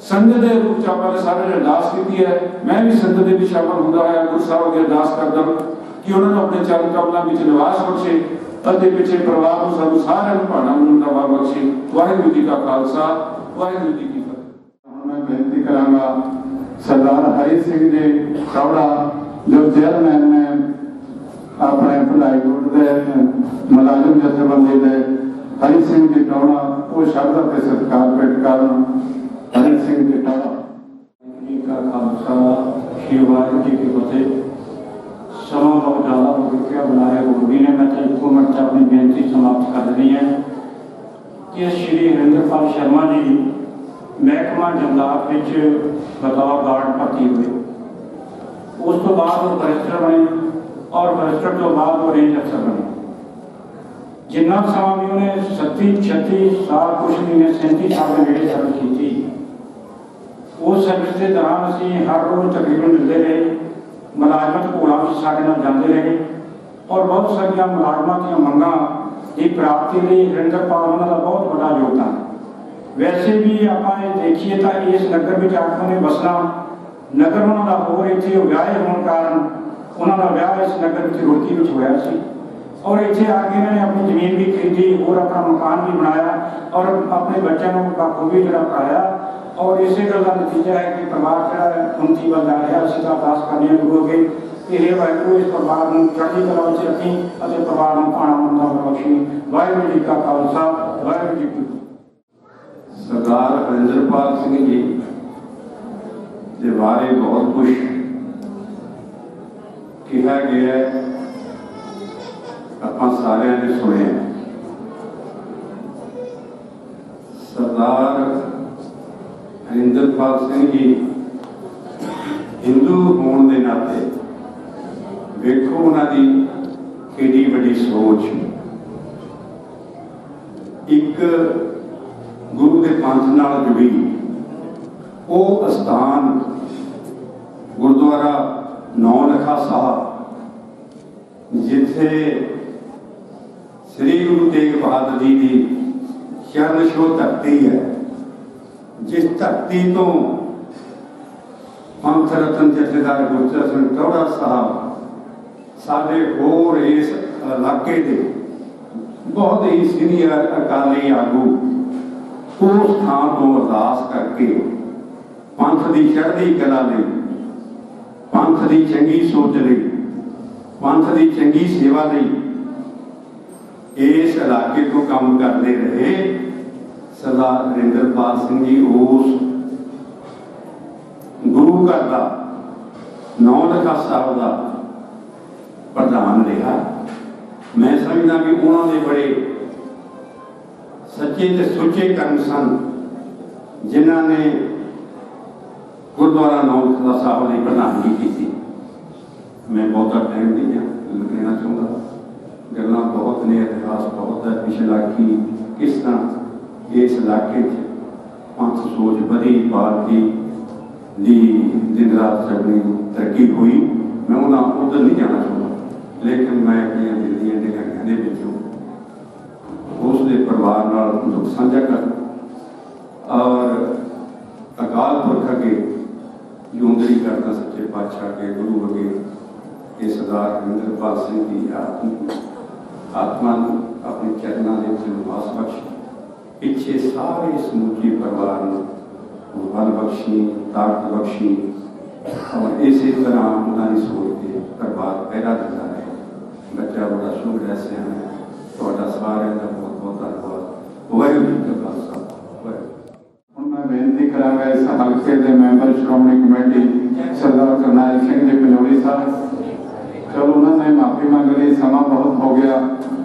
ਸੰਗਤ ਦੇ ਰੂਪ ਚ ਆਪਾਂ ਨੇ ਸਾਰੇ ਨੇ ਅਰਦਾਸ ਕੀਤੀ ਹੈ। ਮੈਂ ਵੀ ਸੰਗਤ ਦੇ ਵਿੱਚ ਸ਼ਾਮਲ ਹੁੰਦਾ ਹੋਇਆ ਗੁਰੂ ਸਾਹਿਬ ਅੱਗੇ ਅਰਦਾਸ ਕਰਦਾ ਕਿ ਉਹਨਾਂ ਨੂੰ ਆਪਣੇ ਚਰਨ ਕਮਲਾਂ ਵਿੱਚ ਨਿਵਾਸ ਬਖਸ਼ੇ ਅਤੇ ਪਿੱਛੇ ਪਰਿਵਾਰ ਨੂੰ ਸਾਨੂੰ ਸਾਰਿਆਂ ਨੂੰ ਭਾਣਾ ਮੰਨਣ ਦਾ ਵਾ ਬਖਸ਼ੇ। ਵਾਹਿਗੁਰੂ ਜੀ ਕਾ ਖਾਲਸਾ, ਵਾਹਿਗੁਰੂ ਜੀ ਕੀ ਫਤਿਹ। ਹੁਣ ਮੈਂ ਬੇਨਤੀ ਕਰਾਂਗਾ ਸਰਦਾਰ ਹਰੀ ਸਿੰਘ ਜੀ ਕੌੜਾ ਜੋ ਚੇਅਰਮੈਨ ਨੇ ਆਪਣੇ ਭਲਾਈ ਬੋਰਡ ਦੇ ਮੁਲਾਜ਼ਮ ਜਥੇਬੰਦੀ ਦੇ, ਹਰੀ ਸਿੰਘ ਜੀ ਕੌੜਾ ਉਹ ਸ਼ਬਦ ਅਤੇ ਸਤਿਕਾਰ ਭੇਟ ਕਰਨ। ਹਰੀ ਸਿੰਘ ਜੀ ਕੌੜਾ। ਜੀ ਕਾ ਖਾਲਸਾ, ਸ਼੍ਰੀ ਵਾਹਿਗੁਰੂ ਜੀ ਕੀ ਫਤਿਹ। ਸਮਾਂ ਬਹੁਤ ਜ਼ਿਆਦਾ ਹੋ ਚੁੱਕਿਆ, ਬੁਲਾਇਆ ਗੁਰੂ ਨੇ। ਮੈਂ ਤਾਂ ਇੱਕੋ ਮਿੰਟ 'ਚ ਆਪਣੀ ਬੇਨਤੀ ਸਮਾਪਤ ਕਰ ਦੇਣੀ ਹੈ ਕਿ ਸ਼੍ਰੀ ਹਰਿੰਦਰਪਾਲ ਸ਼ਰਮਾ ਜੀ ਮਹਿਕਮਾ ਜੰਗਲਾਤ ਵਿੱਚ ਬਤੌਰ ਗਾਰਡ ਭਰਤੀ ਹੋਏ। ਉਸ ਤੋਂ ਬਾਅਦ ਉਹ ਬਰਿਸਟਰ ਬਣੇ ਔਰ ਬਰਿਸਟਰ ਤੋਂ ਬਾਅਦ ਉਹ ਰੇਂਜ ਅਫਸਰ ਬਣੇ। ਜਿੰਨਾ ਸਮਾਂ ਵੀ ਉਹਨੇ 36 ਸਾਲ ਕੁਛ ਮਹੀਨੇ 37 ਸਾਲ ਦੇ ਨੇੜੇ ਸਰਵਿਸ ਕੀਤੀ। ਉਸ ਸਰਵਿਸ ਦੇ ਦੌਰਾਨ ਅਸੀਂ ਹਰ ਰੋਜ਼ ਤਕਰੀਬਨ ਮਿਲਦੇ ਰਹੇ। ਮੁਲਾਜ਼ਮਤ ਘੋੜਾਂ ਵਿੱਚ ਸਾਡੇ ਨਾਲ ਜਾਂਦੇ ਰਹੇ ਔਰ ਬਹੁਤ ਸਾਰੀਆਂ ਮੁਲਾਜ਼ਮਾਂ ਦੀਆਂ ਮੰਗਾਂ ਦੀ ਪ੍ਰਾਪਤੀ ਲਈ ਹਰਿੰਦਰਪਾਲ ਉਹਨਾਂ ਦਾ ਬਹੁਤ ਵੱਡਾ ਯੋਗਦਾਨ। ਵੈਸੇ ਵੀ ਆਪਾਂ ਇਹ ਦੇਖੀਏ ਤਾਂ ਇਸ ਨਗਰ ਵਿੱਚ ਆਖੋਂ ਨੇ ਵਸਣਾ, ਨਗਰ ਉਹਨਾਂ ਦਾ ਹੋਰ ਇੱਥੇ ਵਿਆਹੇ ਹੋਣ ਕਾਰਨ ਉਹਨਾਂ ਦਾ ਵਿਆਹ ਇਸ ਨਗਰ ਵਿੱਚ ਰੁੜਕੀ ਵਿੱਚ ਹੋਇਆ ਸੀ ਔਰ ਇੱਥੇ ਆ ਕੇ ਇਹਨਾਂ ਨੇ ਆਪਣੀ ਜ਼ਮੀਨ ਵੀ ਖਰੀਦੀ ਔਰ ਆਪਣਾ ਮਕਾਨ ਵੀ ਬਣਾਇਆ ਔਰ ਆਪਣੇ ਬੱਚਿਆਂ ਨੂੰ ਬਾਖੂਬੀ ਜਿਹੜਾ ਪੜ੍ਹਾਇਆ। ਔਰ ਇਸੇ ਗੱਲ ਦਾ ਨਤੀਜਾ ਹੈ ਕਿ ਪਰਿਵਾਰ ਜਿਹੜਾ ਉੱਨਤੀ ਵੱਲ ਜਾ ਰਿਹਾ। ਅਸੀਂ ਤਾਂ ਅਰਦਾਸ ਕਰਨੀ ਹੈ ਗੁਰੂ ਅੱਗੇ ਕਿ ਇਹ ਵਾਹਿਗੁਰੂ ਇਸ ਪਰਿਵਾਰ ਨੂੰ ਚੜ੍ਹਦੀ ਕਲਾ ਵਿੱਚ ਰੱਖੀ ਅਤੇ ਪਰਿਵਾਰ ਨੂੰ ਭਾਣਾ ਮੰਨਦਾ ਬਖਸ਼ੀ। ਵਾਹਿਗੁਰੂ ਜੀ ਕਾ ਖਾਲਸਾ, ਵਾਹਿਗੁਰੂ ਜੀ ਕੀ ਫਤਿਹ। ਸਰਦਾਰ ਹਰਿੰਦਰਪਾਲ ਸਿੰਘ ਜੀ ਦੇ ਬਾਰੇ ਬਹੁਤ ਕੁਝ ਕਿਹਾ ਗਿਆ ਹੈ, ਆਪਾਂ ਸਾਰਿਆਂ ਨੇ ਸੁਣਿਆ। ਸਰਦਾਰ ਹਰਿੰਦਰਪਾਲ ਸਿੰਘ ਜੀ ਹਿੰਦੂ ਹੋਣ ਦੇ ਨਾਤੇ ਵੇਖੋ ਉਹਨਾਂ ਦੀ ਕਿੰਨੀ ਵੱਡੀ ਸੋਚ। ਇੱਕ ਗੁਰੂ ਦੇ ਪੰਥ ਨਾਲ ਜੁੜੀ ਉਹ ਅਸਥਾਨ ਗੁਰਦੁਆਰਾ ਨੌਲਖਾ ਸਾਹਿਬ, ਜਿੱਥੇ ਸ੍ਰੀ ਗੁਰੂ ਤੇਗ ਬਹਾਦਰ ਜੀ ਦੀ ਚਰਨ ਛੋਹ ਧਰਤੀ ਹੈ, ਜਿਸ ਧਰਤੀ ਤੋਂ ਪੰਥ ਰਤਨ ਜਥੇਦਾਰ ਗੁਰਚਰਨ ਸਿੰਘ ਕੌੜਾ ਸਾਹਿਬ ਸਾਡੇ ਹੋਰ ਇਸ ਇਲਾਕੇ ਦੇ ਬਹੁਤ ਹੀ ਸੀਨੀਅਰ ਅਕਾਲੀ ਆਗੂ ਉਸ ਥਾਂ ਤੋਂ ਅਰਦਾਸ ਕਰਕੇ ਪੰਥ ਦੀ ਚੜ੍ਹਦੀ ਕਲਾ ਲਈ, ਪੰਥ ਦੀ ਚੰਗੀ ਸੋਚ ਲਈ, ਪੰਥ ਦੀ ਚੰਗੀ ਸੇਵਾ ਲਈ ਇਸ ਇਲਾਕੇ ਤੋਂ ਕੰਮ ਕਰਦੇ ਰਹੇ। ਸਰਦਾਰ ਹਰਿੰਦਰਪਾਲ ਸਿੰਘ ਜੀ ਉਸ ਗੁਰੂ ਘਰ ਦਾ ਨੌਲਖਾ ਸਾਹਿਬ ਦਾ ਪ੍ਰਧਾਨ ਰਿਹਾ। ਮੈਂ ਸਮਝਦਾ ਕਿ ਉਹਨਾਂ ਦੇ ਬੜੇ ਸੱਚੇ ਤੇ ਸੁੱਚੇ ਕਰਮ ਸਨ ਜਿਨ੍ਹਾਂ ਨੇ ਗੁਰਦੁਆਰਾ ਨੌਲਖਾ ਸਾਹਿਬ ਦੀ ਪ੍ਰਧਾਨਗੀ ਕੀਤੀ। ਮੈਂ ਬਹੁਤਾ ਟਾਈਮ ਨਹੀਂ ਲੈਣਾ ਚਾਹੁੰਦਾ, ਗੱਲਾਂ ਬਹੁਤ ਨੇ, ਇਤਿਹਾਸ ਬਹੁਤ ਹੈ ਪਿਛਲਾ ਕੀ ਕਿਸ ਤਰ੍ਹਾਂ ਇਸ ਇਲਾਕੇ 'ਚ ਪੰਥ ਸੋਚ ਵਧੀ, ਪਾਰਟੀ ਦੀ ਦਿਨ ਰਾਤ ਚੱਲਣੀ ਤਰੱਕੀ ਹੋਈ। ਮੈਂ ਉਹਨਾਂ ਉੱਧਰ ਨਹੀਂ ਜਾਣਾ ਚਾਹੁੰਦਾ, ਲੇਕਿਨ ਮੈਂ ਆਪਣੀਆਂ ਦਿਲ ਦੀਆਂ ਡਿਗਾਈਆਂ ਦੇ ਵਿੱਚੋਂ ਉਸ ਦੇ ਪਰਿਵਾਰ ਨਾਲ ਦੁੱਖ ਸਾਂਝਾ ਕਰ ਔਰ ਅਕਾਲ ਪੁਰਖ ਅੱਗੇ ਜੂੰਦੜੀ ਕਰਦਾ ਸੱਚੇ ਪਾਤਸ਼ਾਹ ਕੇ ਗੁਰੂ ਅੱਗੇ ਇਹ ਸਰਦਾਰ ਹਰਿੰਦਰਪਾਲ ਸਿੰਘ ਦੀ ਆਤਮਾ ਨੂੰ ਆਪਣੇ ਚਰਨਾਂ ਦੇ ਵਿੱਚ ਨਿਵਾਸ ਬਖਸ਼, ਪਿੱਛੇ ਸਾਰੇ ਸਮੁੱਚੇ ਪਰਿਵਾਰ ਨੂੰ ਬਲ ਬਖਸ਼ੀ, ਤਾਕਤ ਬਖਸ਼ੀ ਔਰ ਇਸੇ ਤਰ੍ਹਾਂ ਉਹਨਾਂ ਦੀ ਸੋਚ ਕੇ ਪਰਿਵਾਰ ਪਹਿਰਾ ਦਿੰਦਾ ਹੈ। ਬੱਚਾ ਬੜਾ ਸ਼ੁਭ ਰਹਿ ਹਨ। ਤੁਹਾਡਾ ਸਾਰਿਆਂ ਦਾ ਬਹੁਤ ਬਹੁਤ ਧੰਨਵਾਦ। ਵਾਹਿਗੁਰੂ ਜੀ ਕਾ ਖਾਲਸਾ। ਹੁਣ ਮੈਂ ਬੇਨਤੀ करांगा इस हल्के के मैंबर श्रोमणी कमेटी सरदार करनाल सिंह जी पंजोली साहब। चलो उन्होंने माफी मंग ली, समा बहुत हो गया।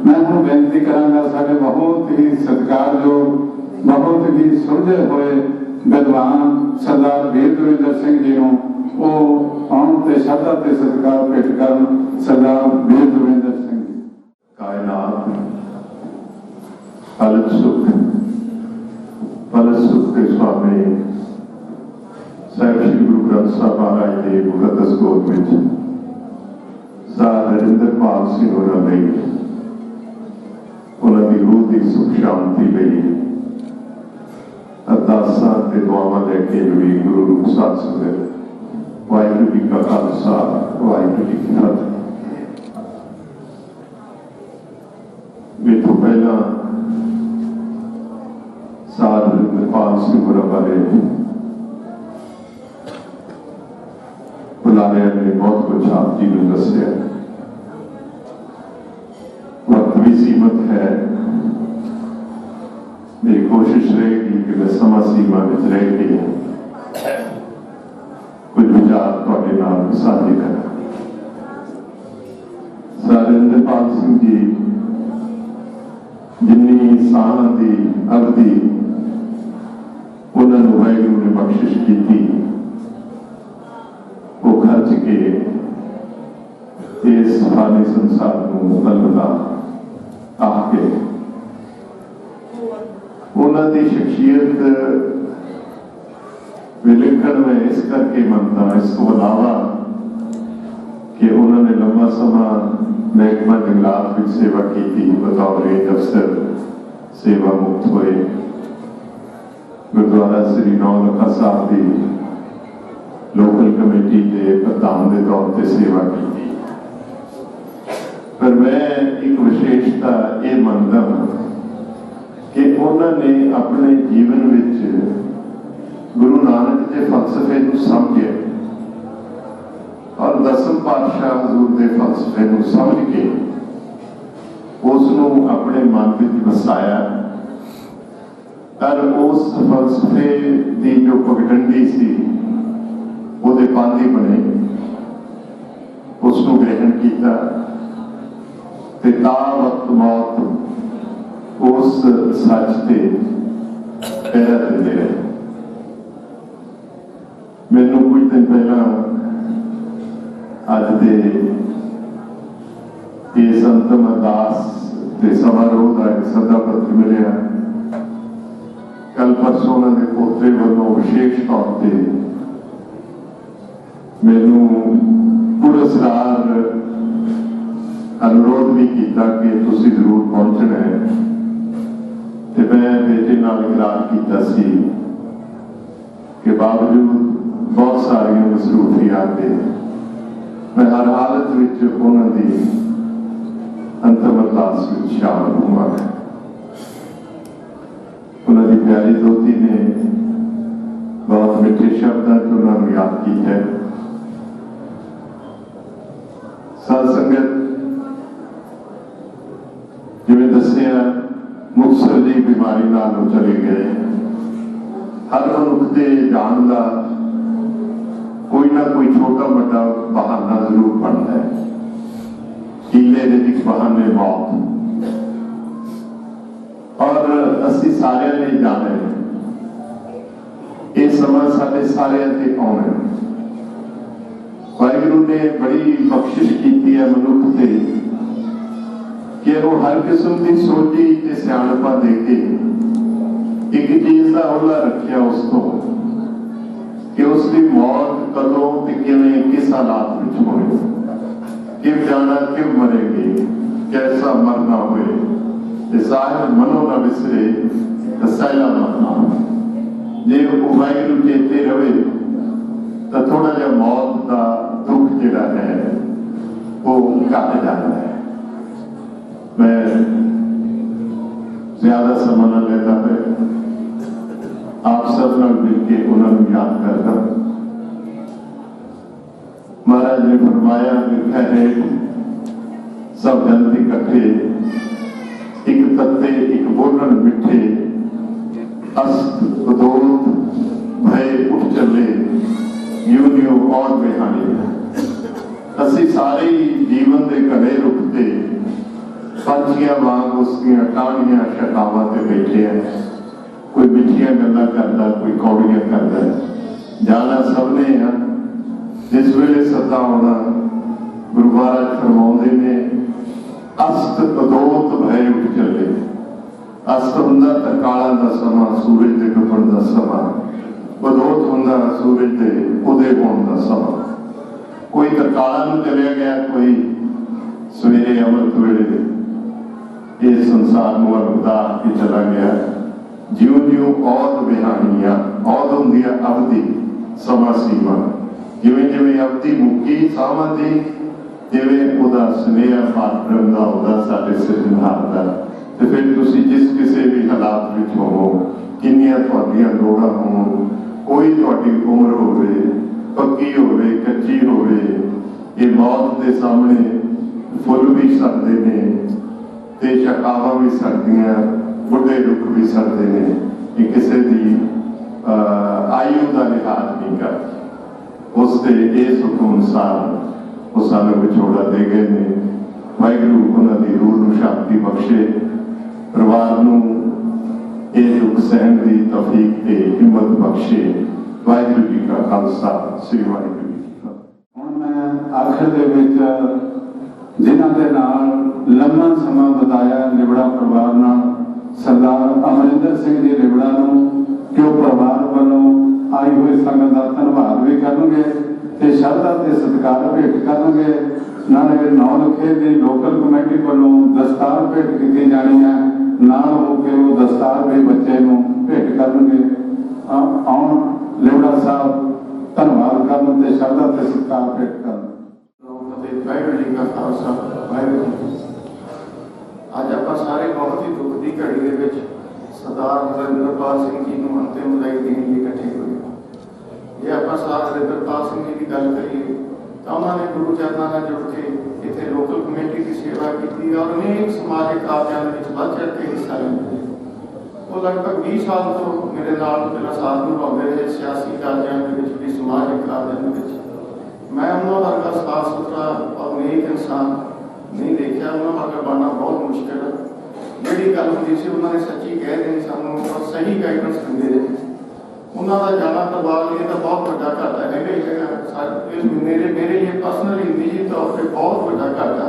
मैं हूँ बेनती करांगा साढ़े बहुत ही सत्कारयोग, बहुत ही सुलझे हुए विद्वान सरदार वीर दविंदर सिंह जी को आउण ते श्रद्धा ते सत्कार भेट करन सरदार वीर दविंदर सिंह जी। कायनात अलग सुख के स्वामी साहिब श्री गुरु ग्रंथ साहब महाराज के मुकद्दस गोद में सरदार हरिंदरपाल सिंह उन्होंने उन्होंने रूह की सुख शांति ਲਈ अरदासां ते दुआवां लैके भी गुरु रूप साध संगत वाहिगुरू जी का खालसा वाहिगुरू जी की फतेह। मेरे तो पहला सरदार हरिंदरपाल सिंह होरां बारे बुलारे ने बहुत कुछ आप जी ने दसिया। वक्त भी सीमित है, मेरी कोशिश रहेगी कि मैं समा सीमा में रह के कुछ विचार थोड़े नाल साझे करा। सरदार हरिंदरपाल सिंह जी जिन्नी साल की अवधि उन्होंने वाहिगुरू ने बख्शिश की वो खर्च के इस फानी संसार को अलविदा आके उन्होंने शख्सियत विलखण में इस करके मनता, इस तो अलावा कि उन्होंने लंबा समा महकमा जंगलात में सेवा की, बतौर रेंज अफसर सेवा मुक्त हुए, गुरुद्वारा श्री नौ लखा साहब की लोकल कमेटी के प्रधान के तौर पर सेवा की। पर मैं एक विशेषता ये मानता हूं कि उन्होंने अपने जीवन में गुरु नानक के फलसफे को समझे और दसम पातशाह हजूर के फलसफे को समझ के उसनों अपने मन में वसाया और उस फलसफे की जो पगडंडी सी ਉਹਦੇ पांधी बने, उसनों ग्रहण किया ते ता वक्त मौत उस सच से पैरा देते रहे। मैनू कुछ दिन पहला अज के इस अंतिम अरदास के समारोह का एक सदा पत्र मिले। कल परसों उन्होंने पोते वालों विशेष तौर पर मैनू पुरस्कार अनुरोध भी किया कि तुसी जरूर पहुंचना है। तो मैं बेटे नाल इकरार किया सी कि बावजूद बहुत सारिया मसरूफियात के मैं हर हालत में उन्होंने अंतिम अरदास में शामिल हुआ। उन्होंने प्यारी दोती ने बहुत मीठे शब्दों से उन्होंने याद किया है। साध संगत जिवें दसिया मुक्तसर की बीमारी नाल चले गए। हर मनुख के जान का कोई ना कोई छोटा बड़ा बहाना जरूर बनता है। कीले के बहाने मौत और असी सारे ने जाने ये समा साडे सारिਆਂ ते आउणा। वाहिगुरू ने बड़ी बख्शिश की है मनुख से कि वो हर किस्म की सोची ते सियाणपा दे के एक चीज का ओला रखिया उस तो कि उसकी मौत कदों ते किवें किस हालात में होए, किव जाना किव मरेगी, कैसा मरना हुए। जाहिर मनो न विसरे सैला मरना। जे वो वाहिगुरू चेते रहे तो थोड़ा जहा मौत का दुख जिहड़ा है वो घट जाता है। मैं ज्यादा समय न लेता है, आप सब नाल मिलके उन्होंने याद करता। महाराज ने फरमाया लिखा है सब जन इकट्ठे एक तत्ते एक बोलन मिठे अस्त उदोत भय उठ चले यूं यूं और बिहानी। असी सारे ही जीवन के घने रुख ते पंछियां वांग उसदियां टाहणियां शकावां ते बैठे हैं। कोई मिठियां गल्लां करदा, कोई कौड़ियां करदा। जाना सबने है जिस वेले सदा होना गुरु महाराज फरमाउंदे ने अस्त अदोत भय उठ चले। अस्त हुंदा तां काला दा समा, सूरज दे डुੱਬਣ दा समा। अदोत हुंदा सूरज दे उदय होण दा समा। कोई तां काला नूं चलिया गया, कोई सवेरे अमृत वेले ये संसार नूं अलविदा के चला गया। ज्यों ज्यों औद बिहानिया, औद हुंदी है अवधि, समा सीमा। जिवें जिवें अवधि मुक्की सावां दी, जिवें उहदा स्नेहा पात्रम दा उहदा साडे सिरजनहार दा। ते फिर तुसीं जिस किसी भी हालात विच होवो, किन्नियां तुहाडीआं लोड़ां होण, कोई तुहाडी उम्र होवे, पक्की होवे, कच्ची होवे, ये मौत दे सामने फुल भी सड़दे ने ते शकावां भी सड़दियां, बुढ़े रुख भी सड़दे ने। ये किसी की आयु का लिहाज नहीं कर। उसके इस हुक्म अनुसार वो सानू विछोड़ा दे गए ने। वाहिगुरू उन्होंने रूह नूं शांति बख्शे, परिवार नूं ये दुख सहन की तौफीक ते हिम्मत बख्शे। वाहिगुरू जी का खालसा, श्री वाहिगुरू जी की फतेह। हुण मैं आखिर दे विच जिन्हां दे नाल लंबा समा बिताया लिबड़ा परिवार नाल सरदार अमरिंदर सिंह जी लिबड़ा नूं कि वो परिवार वालों आई हुई संगत का धन्यवाद भी करेंगे ते श्रद्धा ते सत्कार भेंट करेंगे। नाले नौलखे की लोकल कमेटी वालों दस्तार भेंट की जानी है, नाल होकर वो दस्तार भी बच्चे नूं भेंट करेंगे। आउण लिबड़ा साहब धन्यवाद करन ते श्रद्धा ते सत्कार भेंट करन। वाहिगुरू जी का खालसा, वाहिगुरू जी की फतेह। अज आप सारे बहुत ही दुख की घड़ी के विच सरदार हरिंदरपाल सिंह जी को अंतिम विदाई देने लिए इकट्ठे हुए। जे आप सरदार हरिंदरपाल सिंह जी की गल करिए तो उन्होंने गुरु चरणों में जुड़ के इतने लोकल कमेटी की सेवा की और अनेक समाजिक कार्यों में बढ़ चढ़ के हिस्सा लिया। वो लगभग 20 साल तो मेरे नाल मेरा साथ निभाते रहे सियासी कार्यों के भी, समाजिक कार्यों के। मैं उन्होंने वर्गा साफ सुथरा और नेक इंसान नहीं देखा। उन्होंने वर्गा बनना बहुत मुश्किल है। जी गल होती सी उन्होंने सच्ची कह देनी, सानू और सही गाइडेंस देंगे रहे। उन्होंने जाना परिवार लिए तो बहुत बड़ा घाटा है। मेरे लिए पर्सनली निजी तौर पर बहुत बड़ा घाटा,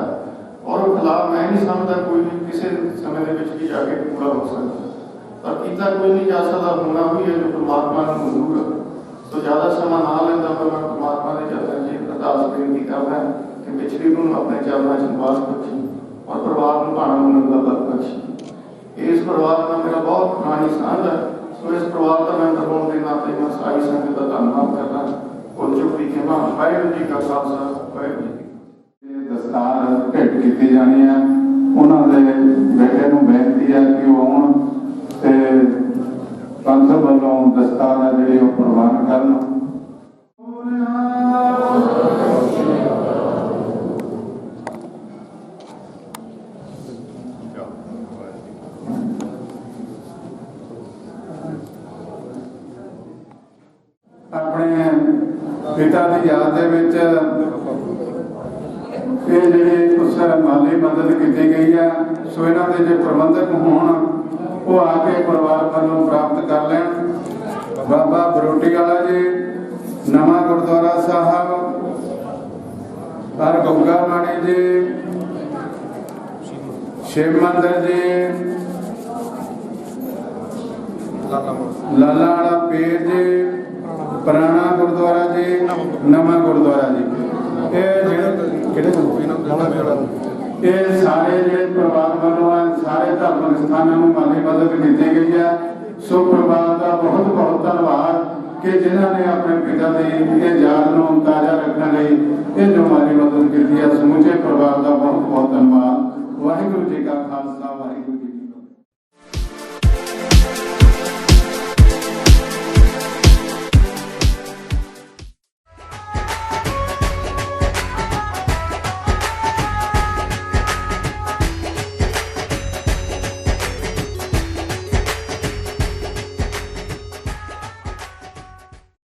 और वो खिलाफ मैं नहीं समझता कोई भी किसी समय के जाके पूरा हो सकता। पर किया कोई नहीं जा सकता, होना भी है जो परमात्मा को मंजूर है। तो ज़्यादा समा ना लेंदा मैं परमात्मा के चरणों से अरदास बेनती करना है कि पिछली नूं अपने चरणों च निवास बख्शी और परिवार को भाणा मनण दा बल बख्शी। इस परिवार का मेरा बहुत पुरानी सांझ है। सो इस परिवार का मैंबर होने के नाते मैं सारी संगत का धन्यवाद करना। और चुपड़ी खेमा वाहिगुरू जी का खालसा, वाहिगुरू जी की। दस्तार भेंट की जानी है। उन्होंने बेटे नूं बेनती है कि वो आउण ते पंथ वालों दस्तार है जिहड़ी वो प्रवान करन। अपने पिता की याद दे विच ये जिहड़ी उस माली मदद की गई है, सो इन्हां दे जे प्रबंधक होण वो आके परिवार वालों प्राप्त कर लैन। बाबा बरोटी वाला जी, नवा गुरुद्वारा साहब, पर गुग्गा माणी जी, शिव मंदिर जी, लाला वाला पीर जी, पुराना गुरुद्वारा जी, नवा गुरुद्वारा जी, ये सारे जो परिवार वालों है सारे धार्मिक स्थानों में माली मदद की गई है। सो परिवार का बहुत बहुत धन्यवाद कि जिन्होंने अपने पिता की याद को ताजा रखने ये जो माली मदद की है। समूचे परिवार का बहुत बहुत धन्यवाद। वाहिगुरू जी का खालसा।